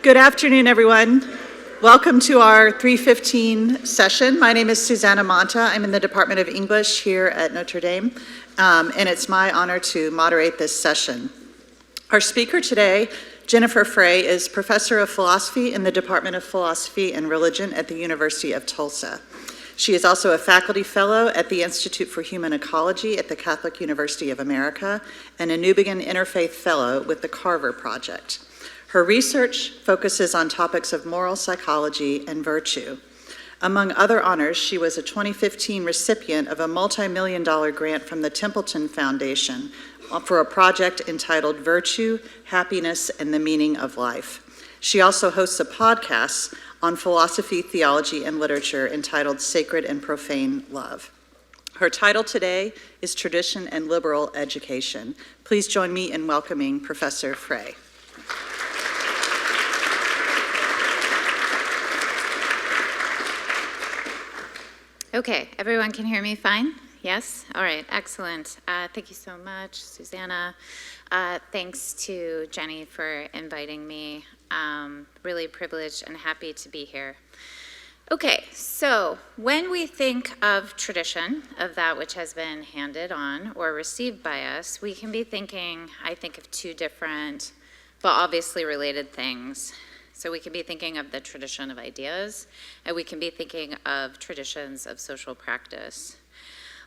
Good afternoon, everyone. Welcome to our 3:15 session. My name is Susanna Monta. I'm in the Department of English here at Notre Dame, and it's my honor to moderate this session. Our speaker today, Jennifer Frey, is Professor of Philosophy in the Department of Philosophy and Religion at the University of Tulsa. She is also a faculty fellow at the Institute for Human Ecology at the Catholic University of America and a New Begin Interfaith Fellow with the Carver Project. Her research focuses on topics of moral psychology and virtue. Among other honors, she was a 2015 recipient of a multi-million-dollar grant from the Templeton Foundation for a project entitled Virtue, Happiness, and the Meaning of Life. She also hosts a podcast on philosophy, theology, and literature entitled Sacred and Profane Love. Her title today is Tradition and Liberal Education. Please join me in welcoming Professor Frey. Okay, everyone can hear me fine? Yes? All right, excellent. Thank you so much, Susanna. Thanks to Jenny for inviting me. Really privileged and happy to be here. Okay, so when we think of tradition, of that which has been handed on or received by us, we can be thinking, I think, of two different, but obviously related things. So we can be thinking of the tradition of ideas, and we can be thinking of traditions of social practice.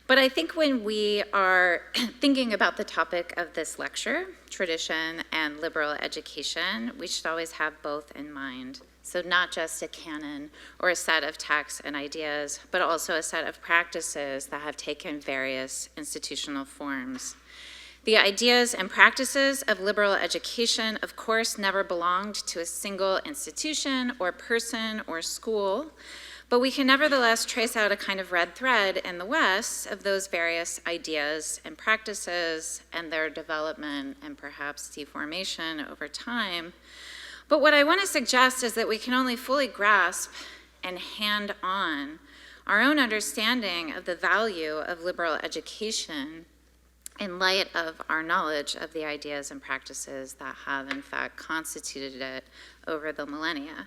But I think when we are thinking about the topic of this lecture, tradition and liberal education, we should always have both in mind. So not just a canon or a set of texts and ideas, but also a set of practices that have taken various institutional forms. The ideas and practices of liberal education, of course, never belonged to a single institution or person or school, but we can nevertheless trace out a kind of red thread in the West of those various ideas and practices and their development and perhaps deformation over time. But what I want to suggest is that we can only fully grasp and hand on our own understanding of the value of liberal education in light of our knowledge of the ideas and practices that have, in fact, constituted it over the millennia.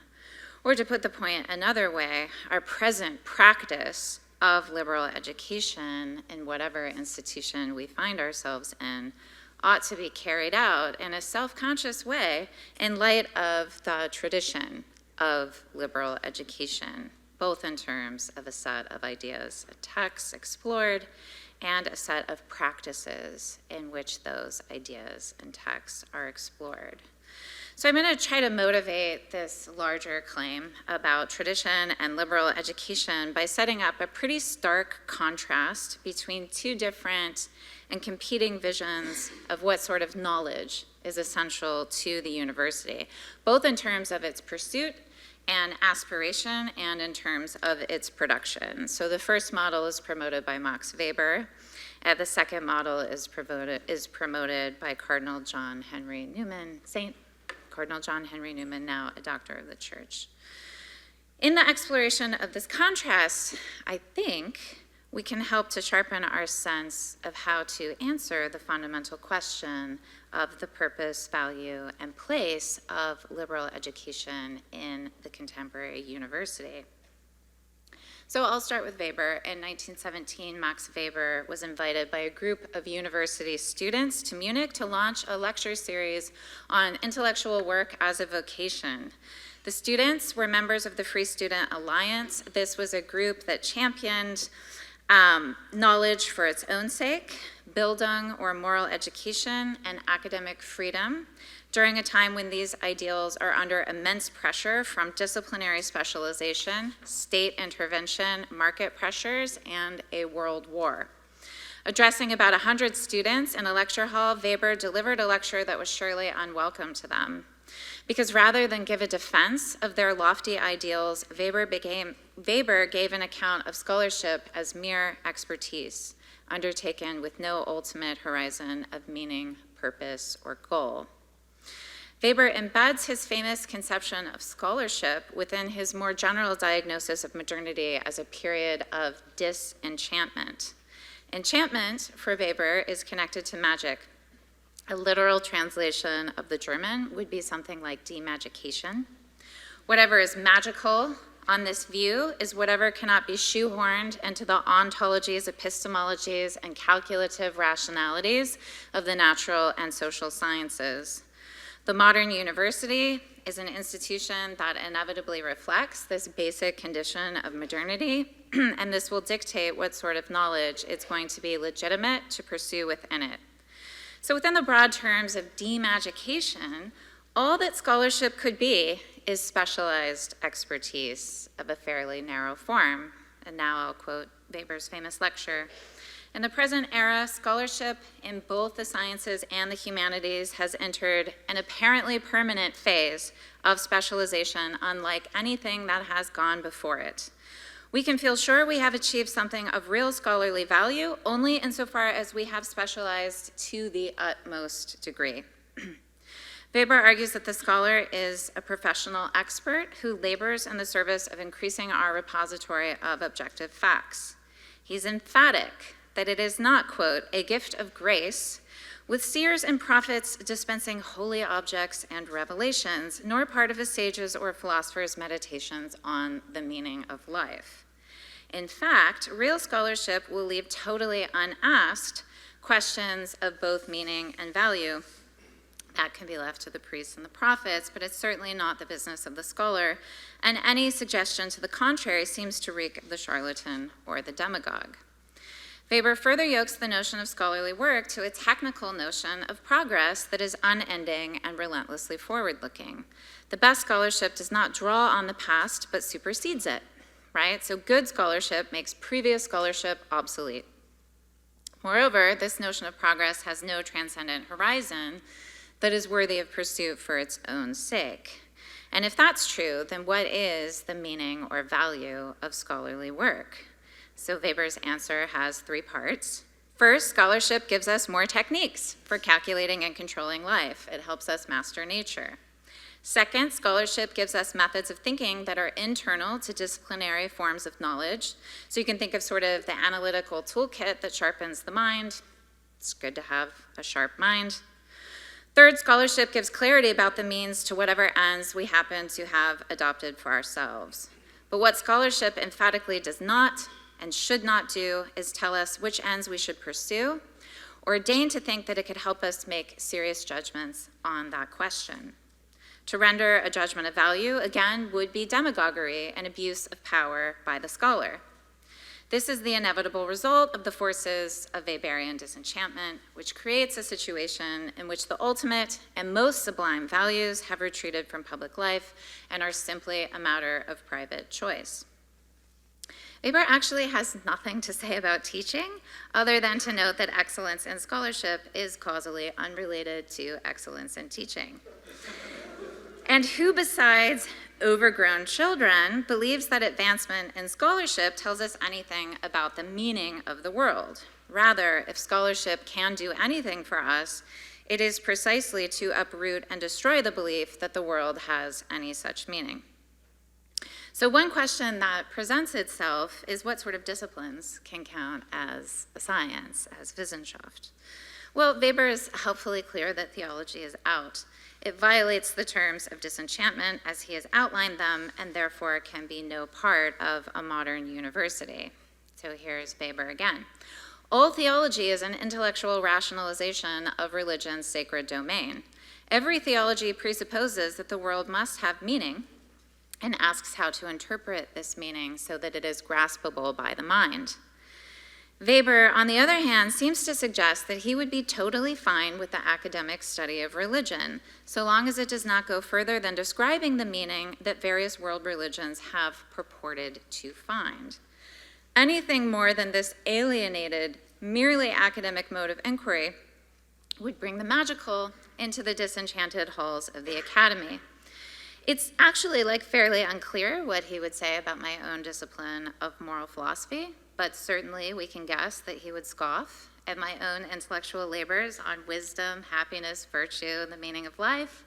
Or to put the point another way, our present practice of liberal education in whatever institution we find ourselves in ought to be carried out in a self-conscious way in light of the tradition of liberal education, both in terms of a set of ideas, a text explored, and a set of practices in which those ideas and texts are explored. So I'm going to try to motivate this larger claim about tradition and liberal education by setting up a pretty stark contrast between two different and competing visions of what sort of knowledge is essential to the university, both in terms of its pursuit and aspiration, and in terms of its production. So the first model is promoted by Max Weber, and the second model is promoted by Cardinal John Henry Newman, St. Cardinal John Henry Newman, now a doctor of the church. In the exploration of this contrast, I think we can help to sharpen our sense of how to answer the fundamental question of the purpose, value, and place of liberal education in the contemporary university. So I'll start with Weber. In 1917, Max Weber was invited by a group of university students to Munich to launch a lecture series on intellectual work as a vocation. The students were members of the Free Student Alliance. This was a group that championed knowledge for its own sake, Bildung, or moral education, and academic freedom, during a time when these ideals are under immense pressure from disciplinary specialization, state intervention, market pressures, and a world war. Addressing about 100 students in a lecture hall, Weber delivered a lecture that was surely unwelcome to them. Because rather than give a defense of their lofty ideals, Weber gave an account of scholarship as mere expertise, undertaken with no ultimate horizon of meaning, purpose, or goal. Weber embeds his famous conception of scholarship within his more general diagnosis of modernity as a period of disenchantment. Enchantment, for Weber, is connected to magic. A literal translation of the German would be something like demagication. Whatever is magical on this view is whatever cannot be shoehorned into the ontologies, epistemologies, and calculative rationalities of the natural and social sciences. The modern university is an institution that inevitably reflects this basic condition of modernity, and this will dictate what sort of knowledge it's going to be legitimate to pursue within it. So within the broad terms of demagication, all that scholarship could be is specialized expertise of a fairly narrow form. And now I'll quote Weber's famous lecture. In the present era, scholarship in both the sciences and the humanities has entered an apparently permanent phase of specialization unlike anything that has gone before it. We can feel sure we have achieved something of real scholarly value only insofar as we have specialized to the utmost degree. Weber argues that the scholar is a professional expert who labors in the service of increasing our repository of objective facts. He's emphatic that it is not, quote, a gift of grace, with seers and prophets dispensing holy objects and revelations, nor part of a sage's or philosopher's meditations on the meaning of life. In fact, real scholarship will leave totally unasked questions of both meaning and value. That can be left to the priests and the prophets, but it's certainly not the business of the scholar, and any suggestion to the contrary seems to reek of the charlatan or the demagogue. Weber further yokes the notion of scholarly work to a technical notion of progress that is unending and relentlessly forward-looking. The best scholarship does not draw on the past, but supersedes it, right? So good scholarship makes previous scholarship obsolete. Moreover, this notion of progress has no transcendent horizon that is worthy of pursuit for its own sake. And if that's true, then what is the meaning or value of scholarly work? So Weber's answer has three parts. First, scholarship gives us more techniques for calculating and controlling life. It helps us master nature. Second, scholarship gives us methods of thinking that are internal to disciplinary forms of knowledge. So you can think of sort of the analytical toolkit that sharpens the mind. It's good to have a sharp mind. Third, scholarship gives clarity about the means to whatever ends we happen to have adopted for ourselves. But what scholarship emphatically does not and should not do is tell us which ends we should pursue, or deign to think that it could help us make serious judgments on that question. To render a judgment of value, again, would be demagoguery and abuse of power by the scholar. This is the inevitable result of the forces of Weberian disenchantment, which creates a situation in which the ultimate and most sublime values have retreated from public life and are simply a matter of private choice. Weber actually has nothing to say about teaching other than to note that excellence in scholarship is causally unrelated to excellence in teaching. And who besides overgrown children believes that advancement in scholarship tells us anything about the meaning of the world? Rather, if scholarship can do anything for us, it is precisely to uproot and destroy the belief that the world has any such meaning. So one question that presents itself is what sort of disciplines can count as a science, as Wissenschaft? Well, Weber is helpfully clear that theology is out. It violates the terms of disenchantment as he has outlined them, and therefore can be no part of a modern university. So here's Weber again. All theology is an intellectual rationalization of religion's sacred domain. Every theology presupposes that the world must have meaning and asks how to interpret this meaning so that it is graspable by the mind. Weber, on the other hand, seems to suggest that he would be totally fine with the academic study of religion, so long as it does not go further than describing the meaning that various world religions have purported to find. Anything more than this alienated, merely academic mode of inquiry would bring the magical into the disenchanted halls of the academy. It's actually fairly unclear what he would say about my own discipline of moral philosophy, but certainly we can guess that he would scoff at my own intellectual labors on wisdom, happiness, virtue, and the meaning of life,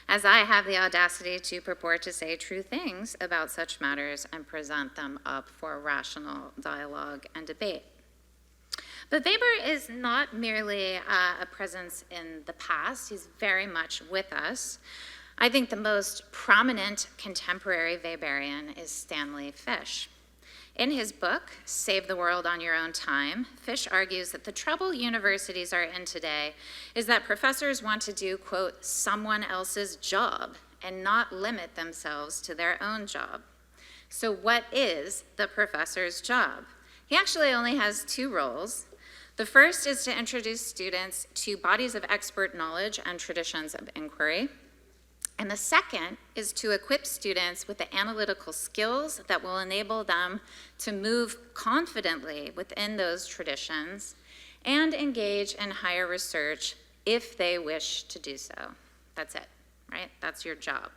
as I have the audacity to purport to say true things about such matters and present them up for rational dialogue and debate. But Weber is not merely a presence in the past, he's very much with us. I think the most prominent contemporary Weberian is Stanley Fish. In his book, Save the World on Your Own Time, Fish argues that the trouble universities are in today is that professors want to do, quote, someone else's job and not limit themselves to their own job. So what is the professor's job? He actually only has two roles. The first is to introduce students to bodies of expert knowledge and traditions of inquiry. And the second is to equip students with the analytical skills that will enable them to move confidently within those traditions and engage in higher research if they wish to do so. That's it, right? That's your job.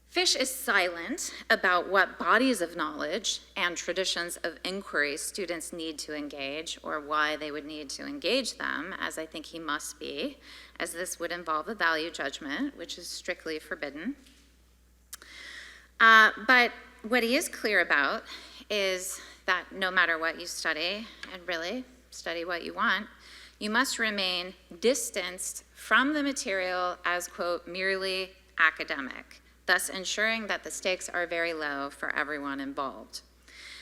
Fish is silent about what bodies of knowledge and traditions of inquiry students need to engage or why they would need to engage them, as I think he must be, as this would involve a value judgment, which is strictly forbidden. But what he is clear about is that no matter what you study, and really study what you want, you must remain distanced from the material as, quote, merely academic, thus ensuring that the stakes are very low for everyone involved.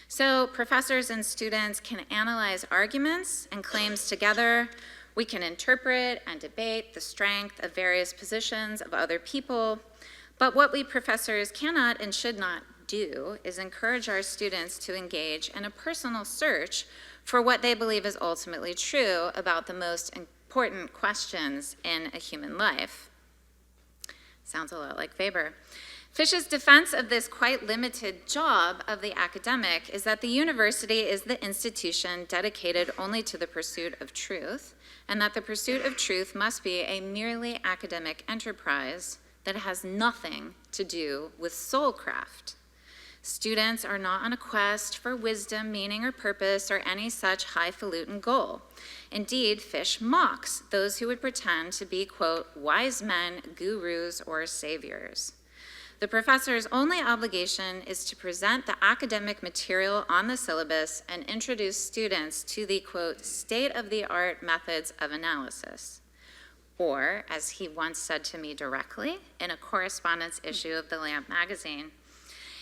So professors and students can analyze arguments and claims together. We can interpret and debate the strength of various positions of other people. But what we professors cannot and should not do is encourage our students to engage in a personal search for what they believe is ultimately true about the most important questions in a human life. Sounds a lot like Weber. Fish's defense of this quite limited job of the academic is that the university is the institution dedicated only to the pursuit of truth, and that the pursuit of truth must be a merely academic enterprise that has nothing to do with soulcraft. Students are not on a quest for wisdom, meaning, or purpose, or any such highfalutin goal. Indeed, Fish mocks those who would pretend to be, quote, wise men, gurus, or saviors. The professor's only obligation is to present the academic material on the syllabus and introduce students to the, quote, state-of-the-art methods of analysis. Or, as he once said to me directly in a correspondence issue of the Lamp magazine,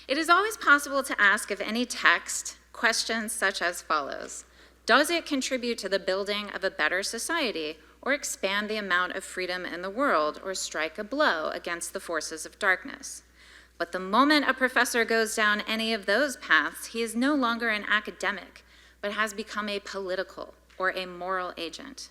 it is always possible to ask of any text questions such as follows. Does it contribute to the building of a better society, or expand the amount of freedom in the world, or strike a blow against the forces of darkness? But the moment a professor goes down any of those paths, he is no longer an academic, but has become a political or a moral agent.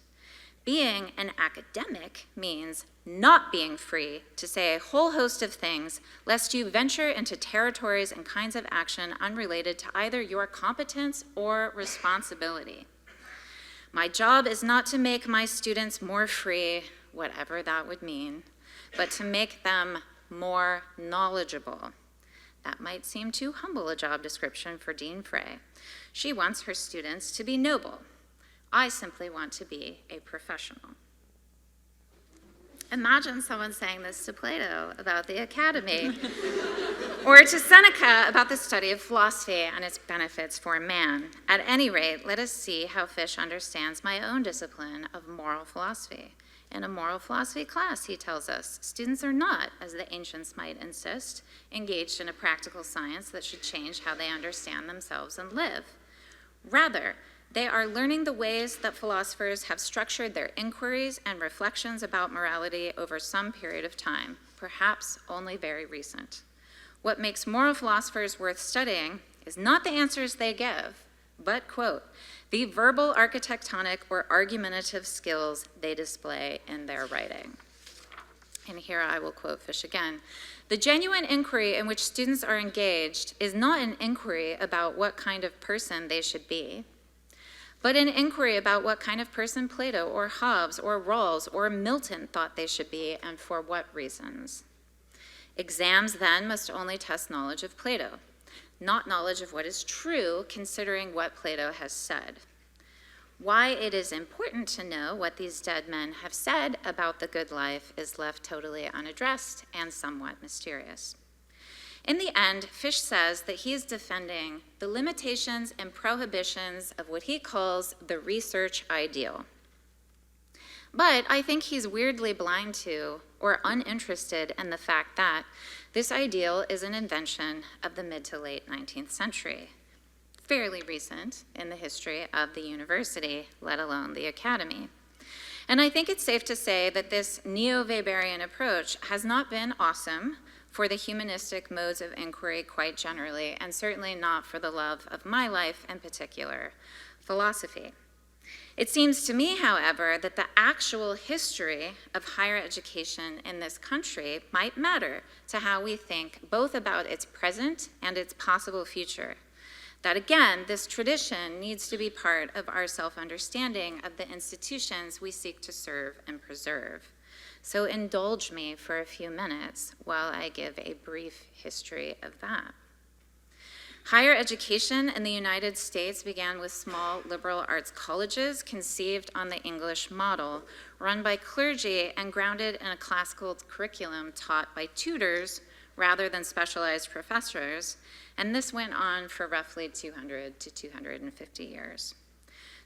Being an academic means not being free to say a whole host of things, lest you venture into territories and kinds of action unrelated to either your competence or responsibility. My job is not to make my students more free, whatever that would mean, but to make them more knowledgeable. That might seem too humble a job description for Dean Frey. She wants her students to be noble. I simply want to be a professional. Imagine someone saying this to Plato about the academy, or to Seneca about the study of philosophy and its benefits for man. At any rate, let us see how Fish understands my own discipline of moral philosophy. In a moral philosophy class, he tells us, students are not, as the ancients might insist, engaged in a practical science that should change how they understand themselves and live. Rather, they are learning the ways that philosophers have structured their inquiries and reflections about morality over some period of time, perhaps only very recent. What makes moral philosophers worth studying is not the answers they give, but, quote, the verbal architectonic or argumentative skills they display in their writing. And here I will quote Fish again. The genuine inquiry in which students are engaged is not an inquiry about what kind of person they should be, but an inquiry about what kind of person Plato or Hobbes or Rawls or Milton thought they should be and for what reasons. Exams then must only test knowledge of Plato, not knowledge of what is true, considering what Plato has said. Why it is important to know what these dead men have said about the good life is left totally unaddressed and somewhat mysterious. In the end, Fish says that he is defending the limitations and prohibitions of what he calls the research ideal. But I think he's weirdly blind to or uninterested in the fact that this ideal is an invention of the mid to late 19th century, fairly recent in the history of the university, let alone the academy. And I think it's safe to say that this neo-Weberian approach has not been awesome for the humanistic modes of inquiry quite generally, and certainly not for the love of my life in particular, philosophy. It seems to me, however, that the actual history of higher education in this country might matter to how we think both about its present and its possible future. That again, this tradition needs to be part of our self-understanding of the institutions we seek to serve and preserve. So indulge me for a few minutes while I give a brief history of that. Higher education in the United States began with small liberal arts colleges conceived on the English model, run by clergy and grounded in a classical curriculum taught by tutors rather than specialized professors, and this went on for roughly 200 to 250 years.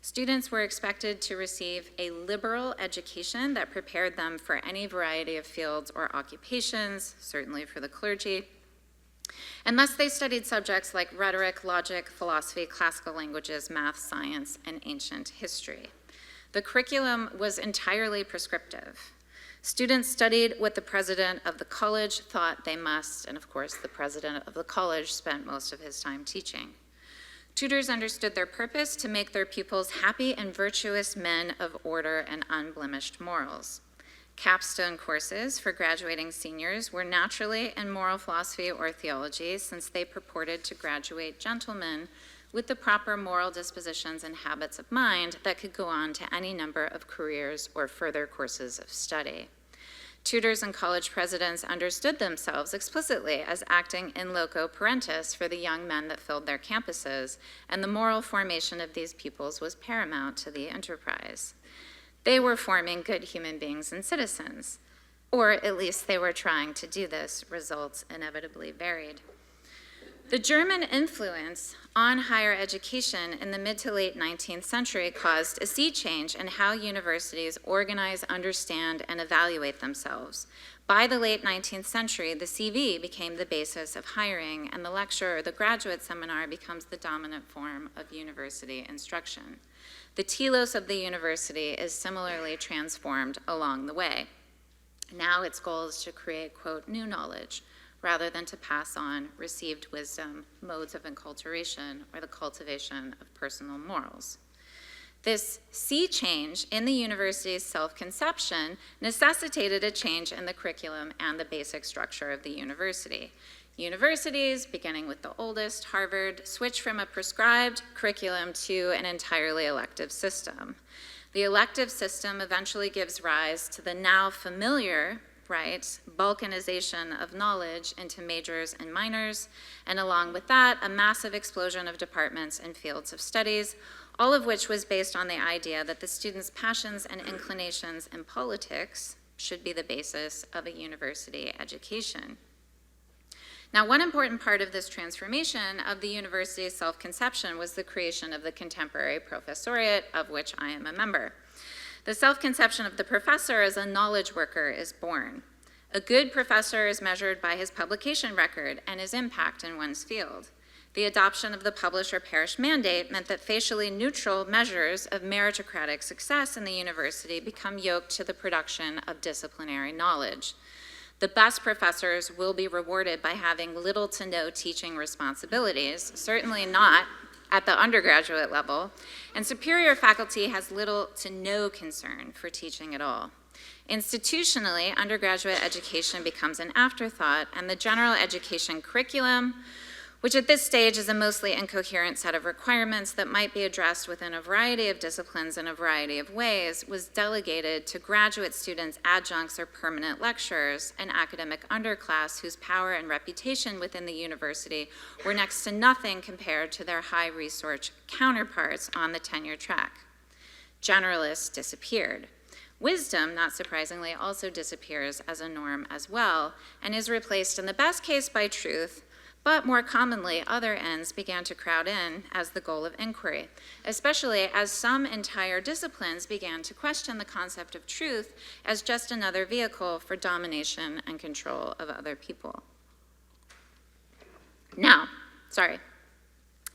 Students were expected to receive a liberal education that prepared them for any variety of fields or occupations, certainly for the clergy, and thus they studied subjects like rhetoric, logic, philosophy, classical languages, math, science, and ancient history. The curriculum was entirely prescriptive. Students studied what the president of the college thought they must, and of course the president of the college spent most of his time teaching. Tutors understood their purpose to make their pupils happy and virtuous men of order and unblemished morals. Capstone courses for graduating seniors were naturally in moral philosophy or theology, since they purported to graduate gentlemen with the proper moral dispositions and habits of mind that could go on to any number of careers or further courses of study. Tutors and college presidents understood themselves explicitly as acting in loco parentis for the young men that filled their campuses, and the moral formation of these pupils was paramount to the enterprise. They were forming good human beings and citizens, or at least they were trying to do this. Results inevitably varied. The German influence on higher education in the mid to late 19th century caused a sea change in how universities organize, understand, and evaluate themselves. By the late 19th century, the CV became the basis of hiring, and the lecture or the graduate seminar becomes the dominant form of university instruction. The telos of the university is similarly transformed along the way. Now its goal is to create, quote, new knowledge, rather than to pass on received wisdom, modes of enculturation, or the cultivation of personal morals. This sea change in the university's self-conception necessitated a change in the curriculum and the basic structure of the university. Universities, beginning with the oldest, Harvard, switched from a prescribed curriculum to an entirely elective system. The elective system eventually gives rise to the now familiar, balkanization of knowledge into majors and minors, and along with that, a massive explosion of departments and fields of studies, all of which was based on the idea that the students' passions and inclinations in politics should be the basis of a university education. Now, one important part of this transformation of the university's self-conception was the creation of the contemporary professoriate, of which I am a member. The self-conception of the professor as a knowledge worker is born. A good professor is measured by his publication record and his impact in one's field. The adoption of the publish or perish mandate meant that facially neutral measures of meritocratic success in the university become yoked to the production of disciplinary knowledge. The best professors will be rewarded by having little to no teaching responsibilities, certainly not at the undergraduate level, and superior faculty has little to no concern for teaching at all. Institutionally, undergraduate education becomes an afterthought, and the general education curriculum, which at this stage is a mostly incoherent set of requirements that might be addressed within a variety of disciplines in a variety of ways, was delegated to graduate students, adjuncts, or permanent lecturers, an academic underclass whose power and reputation within the university were next to nothing compared to their high research counterparts on the tenure track. Generalists disappeared. Wisdom, not surprisingly, also disappears as a norm as well, and is replaced in the best case by truth, But more commonly, other ends began to crowd in as the goal of inquiry, especially as some entire disciplines began to question the concept of truth as just another vehicle for domination and control of other people. Now,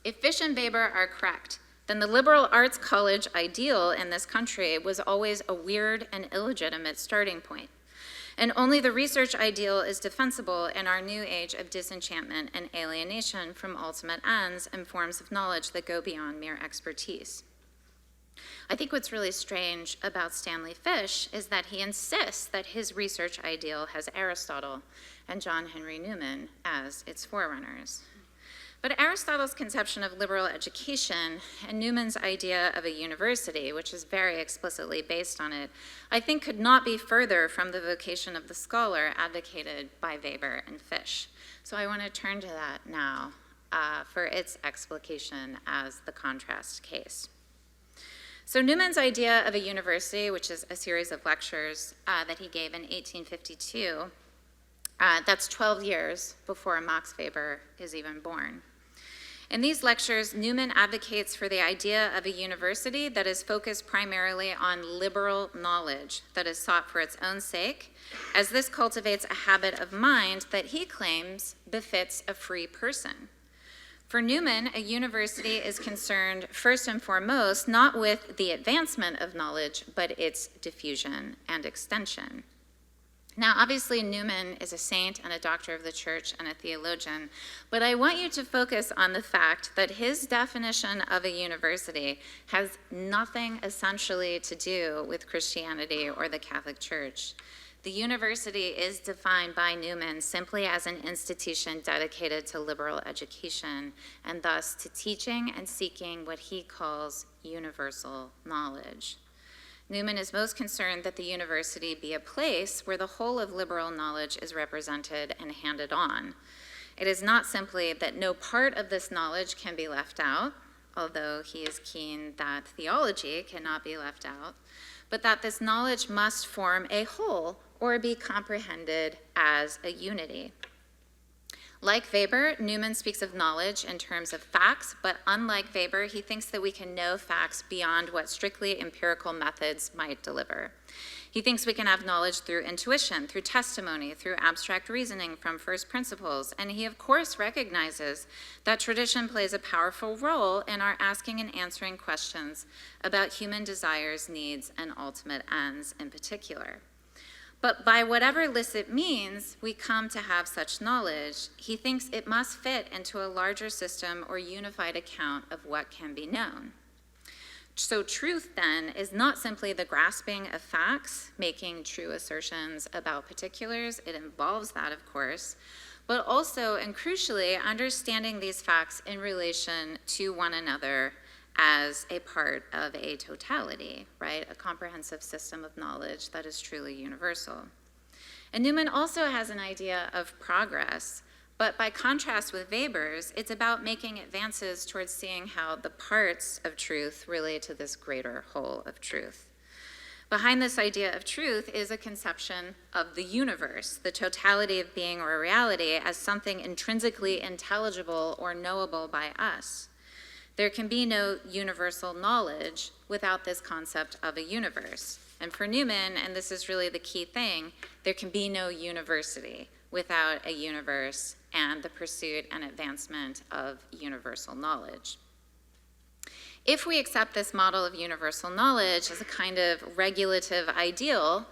if Fish and Weber are correct, then the liberal arts college ideal in this country was always a weird and illegitimate starting point. And only the research ideal is defensible in our new age of disenchantment and alienation from ultimate ends and forms of knowledge that go beyond mere expertise. I think what's really strange about Stanley Fish is that he insists that his research ideal has Aristotle and John Henry Newman as its forerunners. But Aristotle's conception of liberal education and Newman's idea of a university, which is very explicitly based on it, I think could not be further from the vocation of the scholar advocated by Weber and Fish. So I want to turn to that now for its explication as the contrast case. So Newman's idea of a university, which is a series of lectures that he gave in 1852, that's 12 years before Max Weber is even born. In these lectures, Newman advocates for the idea of a university that is focused primarily on liberal knowledge that is sought for its own sake, as this cultivates a habit of mind that he claims befits a free person. For Newman, a university is concerned first and foremost not with the advancement of knowledge, but its diffusion and extension. Now, obviously, Newman is a saint and a doctor of the church and a theologian, but I want you to focus on the fact that his definition of a university has nothing essentially to do with Christianity or the Catholic Church. The university is defined by Newman simply as an institution dedicated to liberal education and thus to teaching and seeking what he calls universal knowledge. Newman is most concerned that the university be a place where the whole of liberal knowledge is represented and handed on. It is not simply that no part of this knowledge can be left out, although he is keen that theology cannot be left out, but that this knowledge must form a whole or be comprehended as a unity. Like Weber, Newman speaks of knowledge in terms of facts, but unlike Weber, he thinks that we can know facts beyond what strictly empirical methods might deliver. He thinks we can have knowledge through intuition, through testimony, through abstract reasoning from first principles, and he of course recognizes that tradition plays a powerful role in our asking and answering questions about human desires, needs, and ultimate ends in particular. But by whatever licit means we come to have such knowledge, he thinks it must fit into a larger system or unified account of what can be known. So truth, then, is not simply the grasping of facts, making true assertions about particulars. It involves that, of course, but also, and crucially, understanding these facts in relation to one another as a part of a totality, right? A comprehensive system of knowledge that is truly universal. And Newman also has an idea of progress, but by contrast with Weber's, it's about making advances towards seeing how the parts of truth relate to this greater whole of truth. Behind this idea of truth is a conception of the universe, the totality of being or reality, as something intrinsically intelligible or knowable by us. There can be no universal knowledge without this concept of a universe. And for Newman, and this is really the key thing, there can be no university without a universe and the pursuit and advancement of universal knowledge. If we accept this model of universal knowledge as a kind of regulative ideal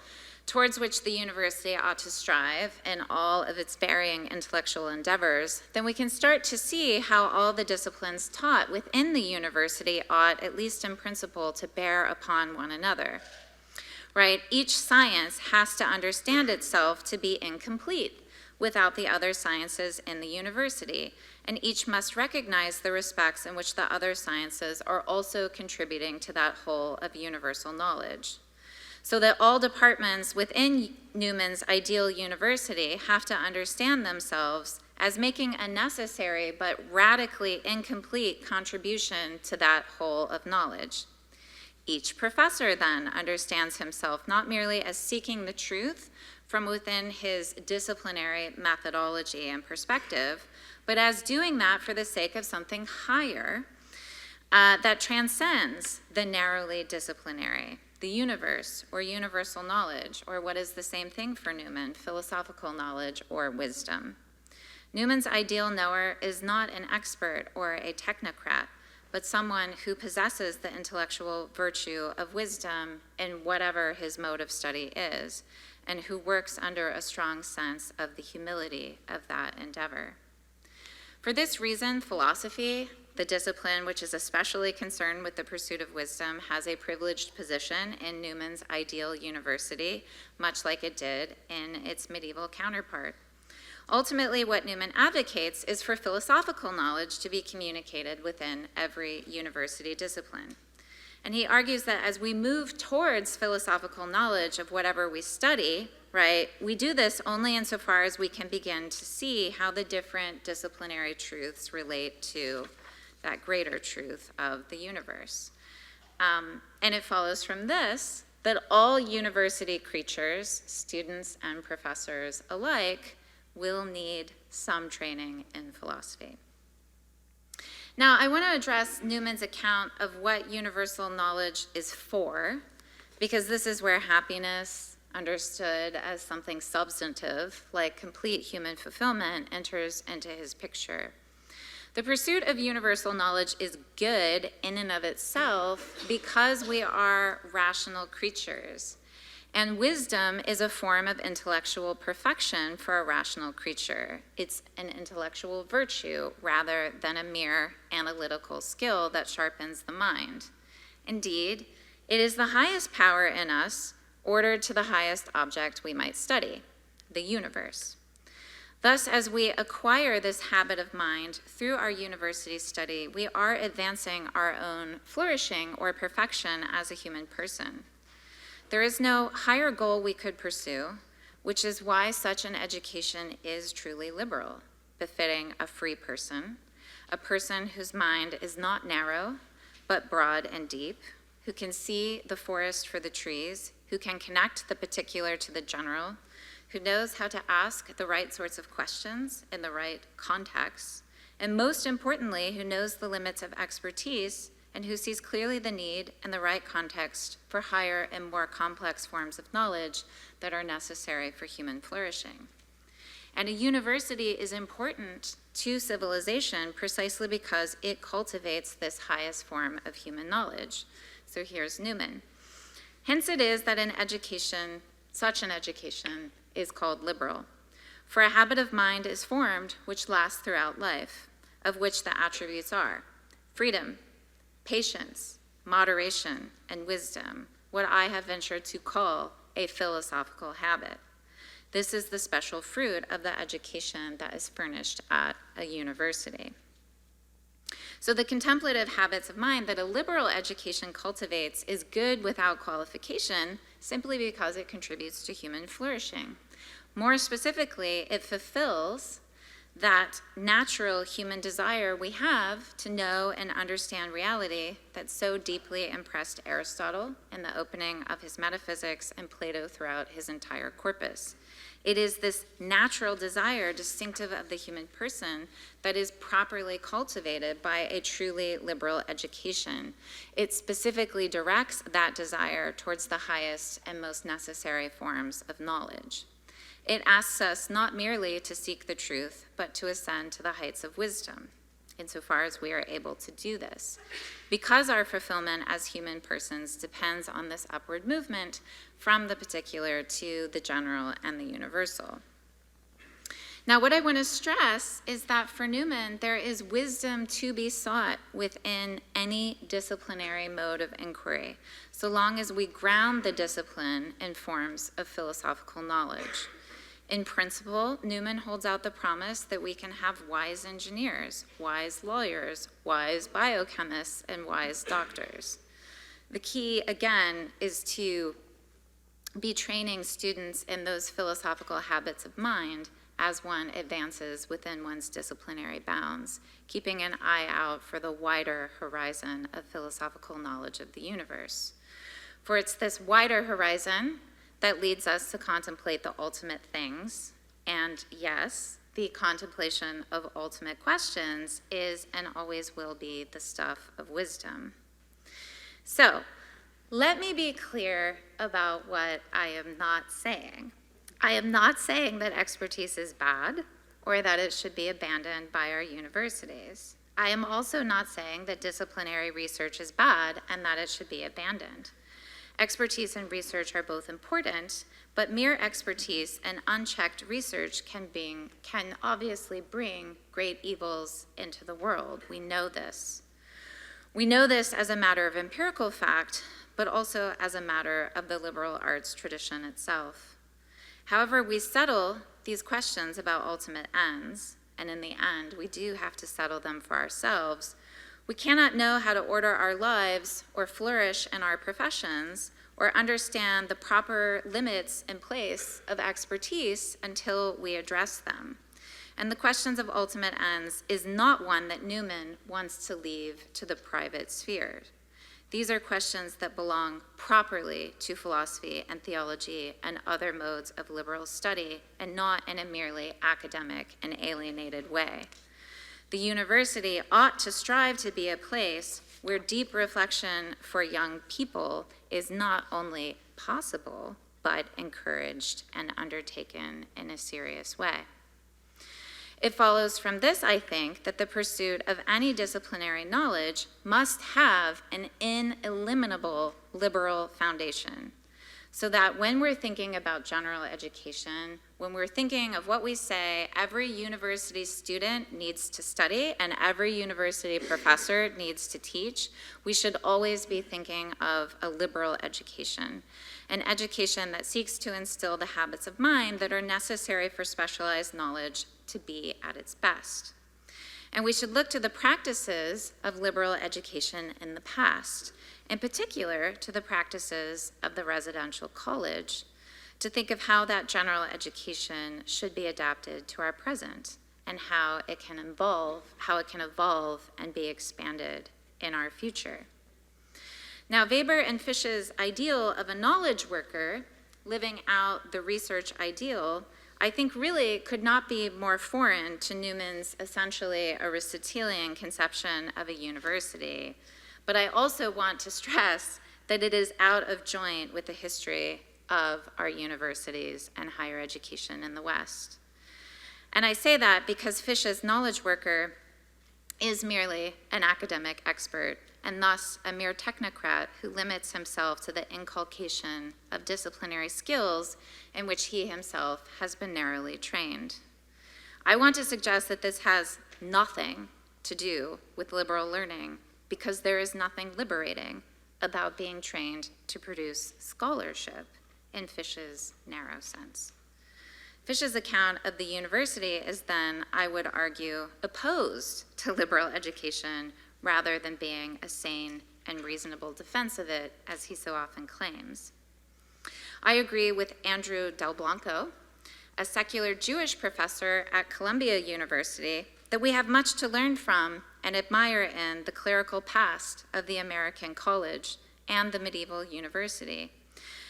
towards which the university ought to strive in all of its varying intellectual endeavors, then we can start to see how all the disciplines taught within the university ought, at least in principle, to bear upon one another, right? Each science has to understand itself to be incomplete without the other sciences in the university, and each must recognize the respects in which the other sciences are also contributing to that whole of universal knowledge. So that all departments within Newman's ideal university have to understand themselves as making a necessary but radically incomplete contribution to that whole of knowledge. Each professor then understands himself not merely as seeking the truth from within his disciplinary methodology and perspective, but as doing that for the sake of something higher that transcends the narrowly disciplinary, the universe or universal knowledge, or what is the same thing for Newman, philosophical knowledge or wisdom. Newman's ideal knower is not an expert or a technocrat, but someone who possesses the intellectual virtue of wisdom in whatever his mode of study is, and who works under a strong sense of the humility of that endeavor. For this reason, philosophy, the discipline which is especially concerned with the pursuit of wisdom, has a privileged position in Newman's ideal university, much like it did in its medieval counterpart. Ultimately, what Newman advocates is for philosophical knowledge to be communicated within every university discipline. And he argues that as we move towards philosophical knowledge of whatever we study, right, we do this only insofar as we can begin to see how the different disciplinary truths relate to that greater truth of the universe. And it follows from this that all university creatures, students and professors alike, will need some training in philosophy. Now, I want to address Newman's account of what universal knowledge is for, because this is where happiness, understood as something substantive, like complete human fulfillment, enters into his picture. The pursuit of universal knowledge is good in and of itself because we are rational creatures. And wisdom is a form of intellectual perfection for a rational creature. It's an intellectual virtue rather than a mere analytical skill that sharpens the mind. Indeed, it is the highest power in us, ordered to the highest object we might study, the universe. Thus, as we acquire this habit of mind through our university study, we are advancing our own flourishing or perfection as a human person. There is no higher goal we could pursue, which is why such an education is truly liberal, befitting a free person, a person whose mind is not narrow, but broad and deep, who can see the forest for the trees, who can connect the particular to the general, who knows how to ask the right sorts of questions in the right context, and most importantly, who knows the limits of expertise and who sees clearly the need and the right context for higher and more complex forms of knowledge that are necessary for human flourishing. And a university is important to civilization precisely because it cultivates this highest form of human knowledge. So here's Newman. Hence it is that an education, such an education, is called liberal. For a habit of mind is formed which lasts throughout life, of which the attributes are freedom, patience, moderation, and wisdom, what I have ventured to call a philosophical habit. This is the special fruit of the education that is furnished at a university. So the contemplative habits of mind that a liberal education cultivates is good without qualification simply because it contributes to human flourishing. More specifically, it fulfills that natural human desire we have to know and understand reality that so deeply impressed Aristotle in the opening of his Metaphysics and Plato throughout his entire corpus. It is this natural desire distinctive of the human person that is properly cultivated by a truly liberal education. It specifically directs that desire towards the highest and most necessary forms of knowledge. It asks us not merely to seek the truth, but to ascend to the heights of wisdom, insofar as we are able to do this, because our fulfillment as human persons depends on this upward movement from the particular to the general and the universal. Now, what I want to stress is that for Newman, there is wisdom to be sought within any disciplinary mode of inquiry, so long as we ground the discipline in forms of philosophical knowledge. In principle, Newman holds out the promise that we can have wise engineers, wise lawyers, wise biochemists, and wise doctors. The key, again, is to be training students in those philosophical habits of mind as one advances within one's disciplinary bounds, keeping an eye out for the wider horizon of philosophical knowledge of the universe. For it's this wider horizon that leads us to contemplate the ultimate things, and yes, the contemplation of ultimate questions is and always will be the stuff of wisdom. So, let me be clear about what I am not saying. I am not saying that expertise is bad or that it should be abandoned by our universities. I am also not saying that disciplinary research is bad and that it should be abandoned. Expertise and research are both important, but mere expertise and unchecked research can obviously bring great evils into the world. We know this. We know this as a matter of empirical fact, but also as a matter of the liberal arts tradition itself. However, we settle these questions about ultimate ends, and in the end, we do have to settle them for ourselves. We cannot know how to order our lives or flourish in our professions or understand the proper limits in place of expertise until we address them. And the questions of ultimate ends is not one that Newman wants to leave to the private sphere. These are questions that belong properly to philosophy and theology and other modes of liberal study, and not in a merely academic and alienated way. The university ought to strive to be a place where deep reflection for young people is not only possible, but encouraged and undertaken in a serious way. It follows from this, I think, that the pursuit of any disciplinary knowledge must have an ineliminable liberal foundation, so that when we're thinking about general education, when we're thinking of what we say every university student needs to study and every university professor needs to teach, we should always be thinking of a liberal education, an education that seeks to instill the habits of mind that are necessary for specialized knowledge to be at its best. And we should look to the practices of liberal education in the past, in particular to the practices of the residential college, to think of how that general education should be adapted to our present and how it can evolve and be expanded in our future. Now, Weber and Fisch's ideal of a knowledge worker living out the research ideal, I think really could not be more foreign to Newman's essentially Aristotelian conception of a university. But I also want to stress that it is out of joint with the history of our universities and higher education in the West. And I say that because Fisch's knowledge worker is merely an academic expert and thus a mere technocrat who limits himself to the inculcation of disciplinary skills in which he himself has been narrowly trained. I want to suggest that this has nothing to do with liberal learning, because there is nothing liberating about being trained to produce scholarship in Fisch's narrow sense. Fisch's account of the university is then, I would argue, opposed to liberal education rather than being a sane and reasonable defense of it, as he so often claims. I agree with Andrew Del Blanco, a secular Jewish professor at Columbia University, that we have much to learn from and admire in the clerical past of the American college and the medieval university.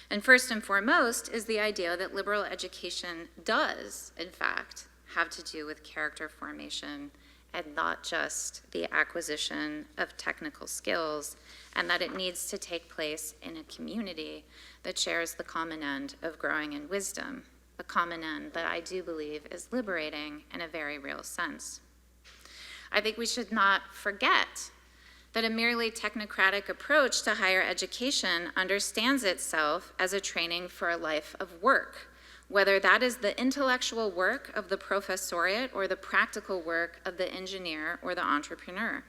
And first and foremost is the idea that liberal education does, in fact, have to do with character formation and not just the acquisition of technical skills, and that it needs to take place in a community that shares the common end of growing in wisdom, a common end that I do believe is liberating in a very real sense. I think we should not forget that a merely technocratic approach to higher education understands itself as a training for a life of work, whether that is the intellectual work of the professoriate or the practical work of the engineer or the entrepreneur.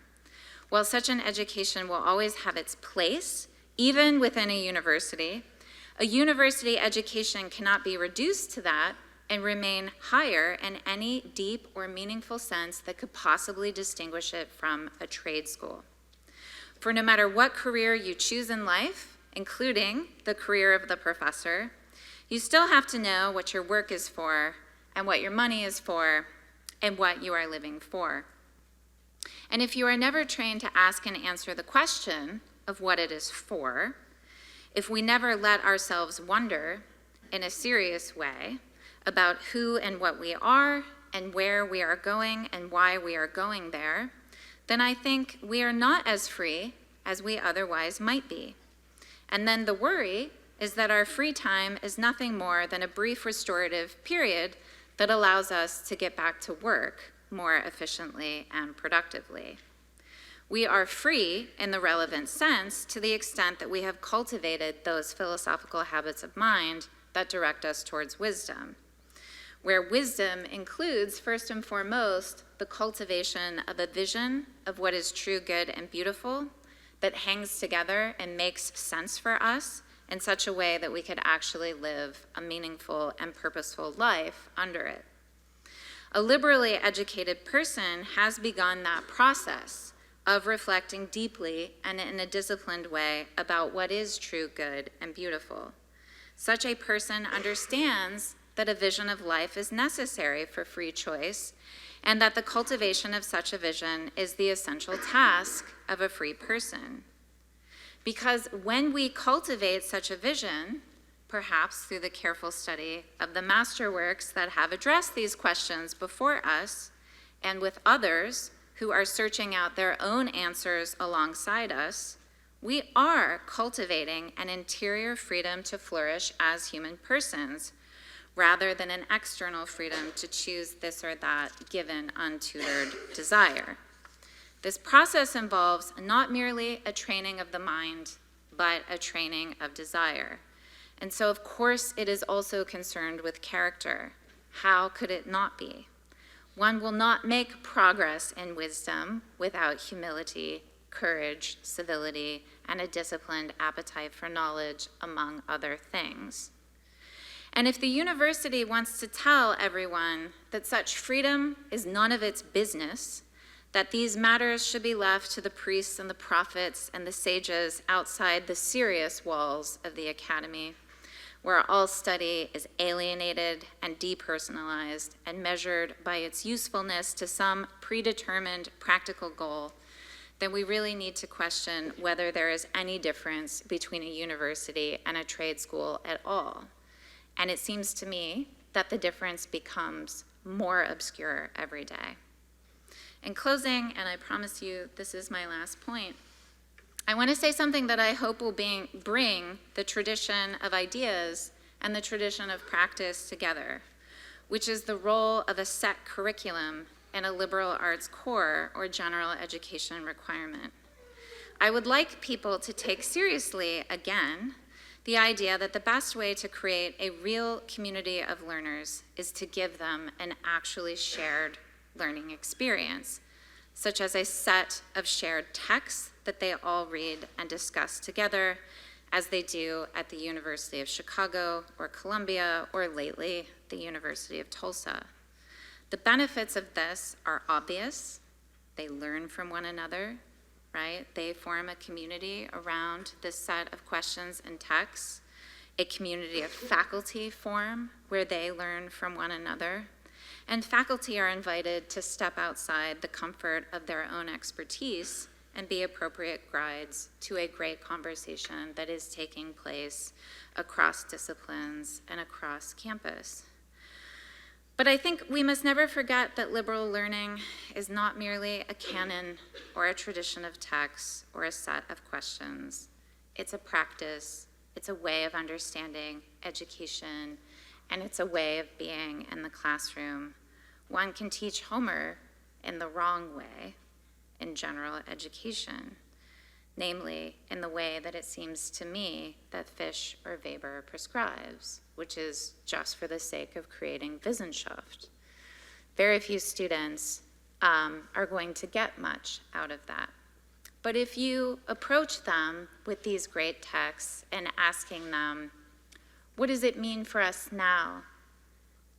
While such an education will always have its place, even within a university education cannot be reduced to that and remain higher in any deep or meaningful sense that could possibly distinguish it from a trade school. For no matter what career you choose in life, including the career of the professor, you still have to know what your work is for and what your money is for and what you are living for. And if you are never trained to ask and answer the question of what it is for, if we never let ourselves wonder in a serious way about who and what we are and where we are going and why we are going there, then I think we are not as free as we otherwise might be. And then the worry is that our free time is nothing more than a brief restorative period that allows us to get back to work more efficiently and productively. We are free in the relevant sense to the extent that we have cultivated those philosophical habits of mind that direct us towards wisdom, where wisdom includes, first and foremost, the cultivation of a vision of what is true, good, and beautiful that hangs together and makes sense for us in such a way that we could actually live a meaningful and purposeful life under it. A liberally educated person has begun that process of reflecting deeply and in a disciplined way about what is true, good, and beautiful. Such a person understands that a vision of life is necessary for free choice, and that the cultivation of such a vision is the essential task of a free person. Because when we cultivate such a vision, perhaps through the careful study of the masterworks that have addressed these questions before us, and with others who are searching out their own answers alongside us, we are cultivating an interior freedom to flourish as human persons, rather than an external freedom to choose this or that given untutored desire. This process involves not merely a training of the mind, but a training of desire. And so, of course, it is also concerned with character. How could it not be? One will not make progress in wisdom without humility, courage, civility, and a disciplined appetite for knowledge, among other things. And if the university wants to tell everyone that such freedom is none of its business, that these matters should be left to the priests and the prophets and the sages outside the serious walls of the academy, where all study is alienated and depersonalized and measured by its usefulness to some predetermined practical goal, then we really need to question whether there is any difference between a university and a trade school at all. And it seems to me that the difference becomes more obscure every day. In closing, and I promise you this is my last point, I want to say something that I hope will bring the tradition of ideas and the tradition of practice together, which is the role of a set curriculum in a liberal arts core or general education requirement. I would like people to take seriously, again, the idea that the best way to create a real community of learners is to give them an actually shared learning experience, such as a set of shared texts that they all read and discuss together, as they do at the University of Chicago or Columbia, or lately, the University of Tulsa. The benefits of this are obvious. They learn from one another, right? They form a community around this set of questions and texts. A community of faculty form where they learn from one another. And faculty are invited to step outside the comfort of their own expertise and be appropriate guides to a great conversation that is taking place across disciplines and across campus. But I think we must never forget that liberal learning is not merely a canon or a tradition of texts or a set of questions. It's a practice, it's a way of understanding education, and it's a way of being in the classroom. One can teach Homer in the wrong way in general education, namely in the way that it seems to me that Fish or Weber prescribes, which is just for the sake of creating Wissenschaft. Very few students are going to get much out of that. But if you approach them with these great texts and asking them, what does it mean for us now?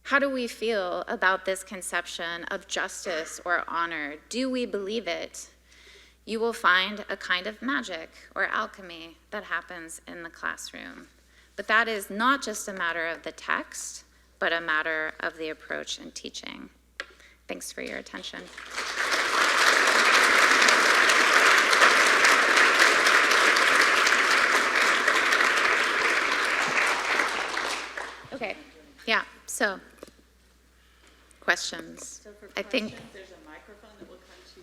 How do we feel about this conception of justice or honor? Do we believe it? You will find a kind of magic or alchemy that happens in the classroom. But that is not just a matter of the text, but a matter of the approach and teaching. Thanks for your attention. Okay, yeah, so questions. So for I think. questions, there's a microphone that will come to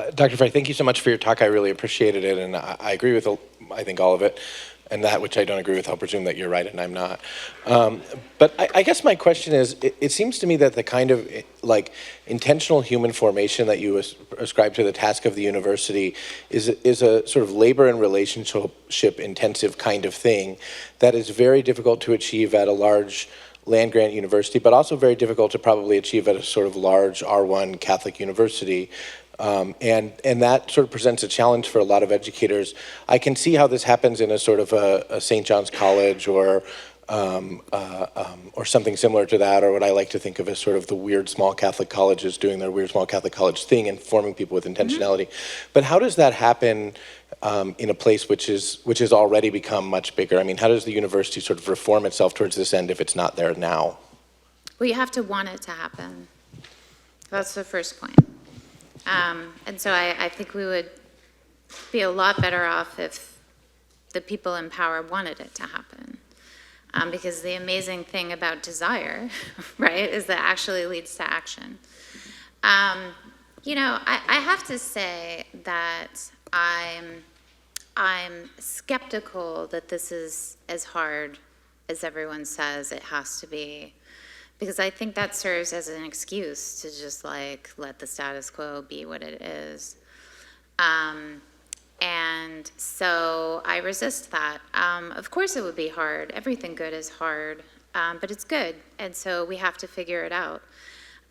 you. Dr. Frey, thank you so much for your talk. I really appreciated it, and I agree with, I think, all of it. And that which I don't agree with, I'll presume that you're right and I'm not. But I guess my question is, it seems to me that the kind of like intentional human formation that you ascribe to the task of the university is a sort of labor and relationship intensive kind of thing that is very difficult to achieve at a large land grant university, but also very difficult to probably achieve at a sort of large R1 Catholic university. And that sort of presents a challenge for a lot of educators. I can see how this happens in a sort of a St. John's College or something similar to that, or what I like to think of as sort of the weird small Catholic colleges doing their weird small Catholic college thing and forming people with intentionality. But how does that happen in a place which is already become much bigger? I mean, how does the university sort of reform itself towards this end if it's not there now? Well, you have to want it to happen. That's the first point. And so I think we would be a lot better off if the people in power wanted it to happen. Because the amazing thing about desire, right, is that actually leads to action. You know, I have to say that I'm skeptical that this is as hard as everyone says it has to be. Because I think that serves as an excuse to just like let the status quo be what it is. And so I resist that. Of course it would be hard. Everything good is hard, but it's good. And so we have to figure it out.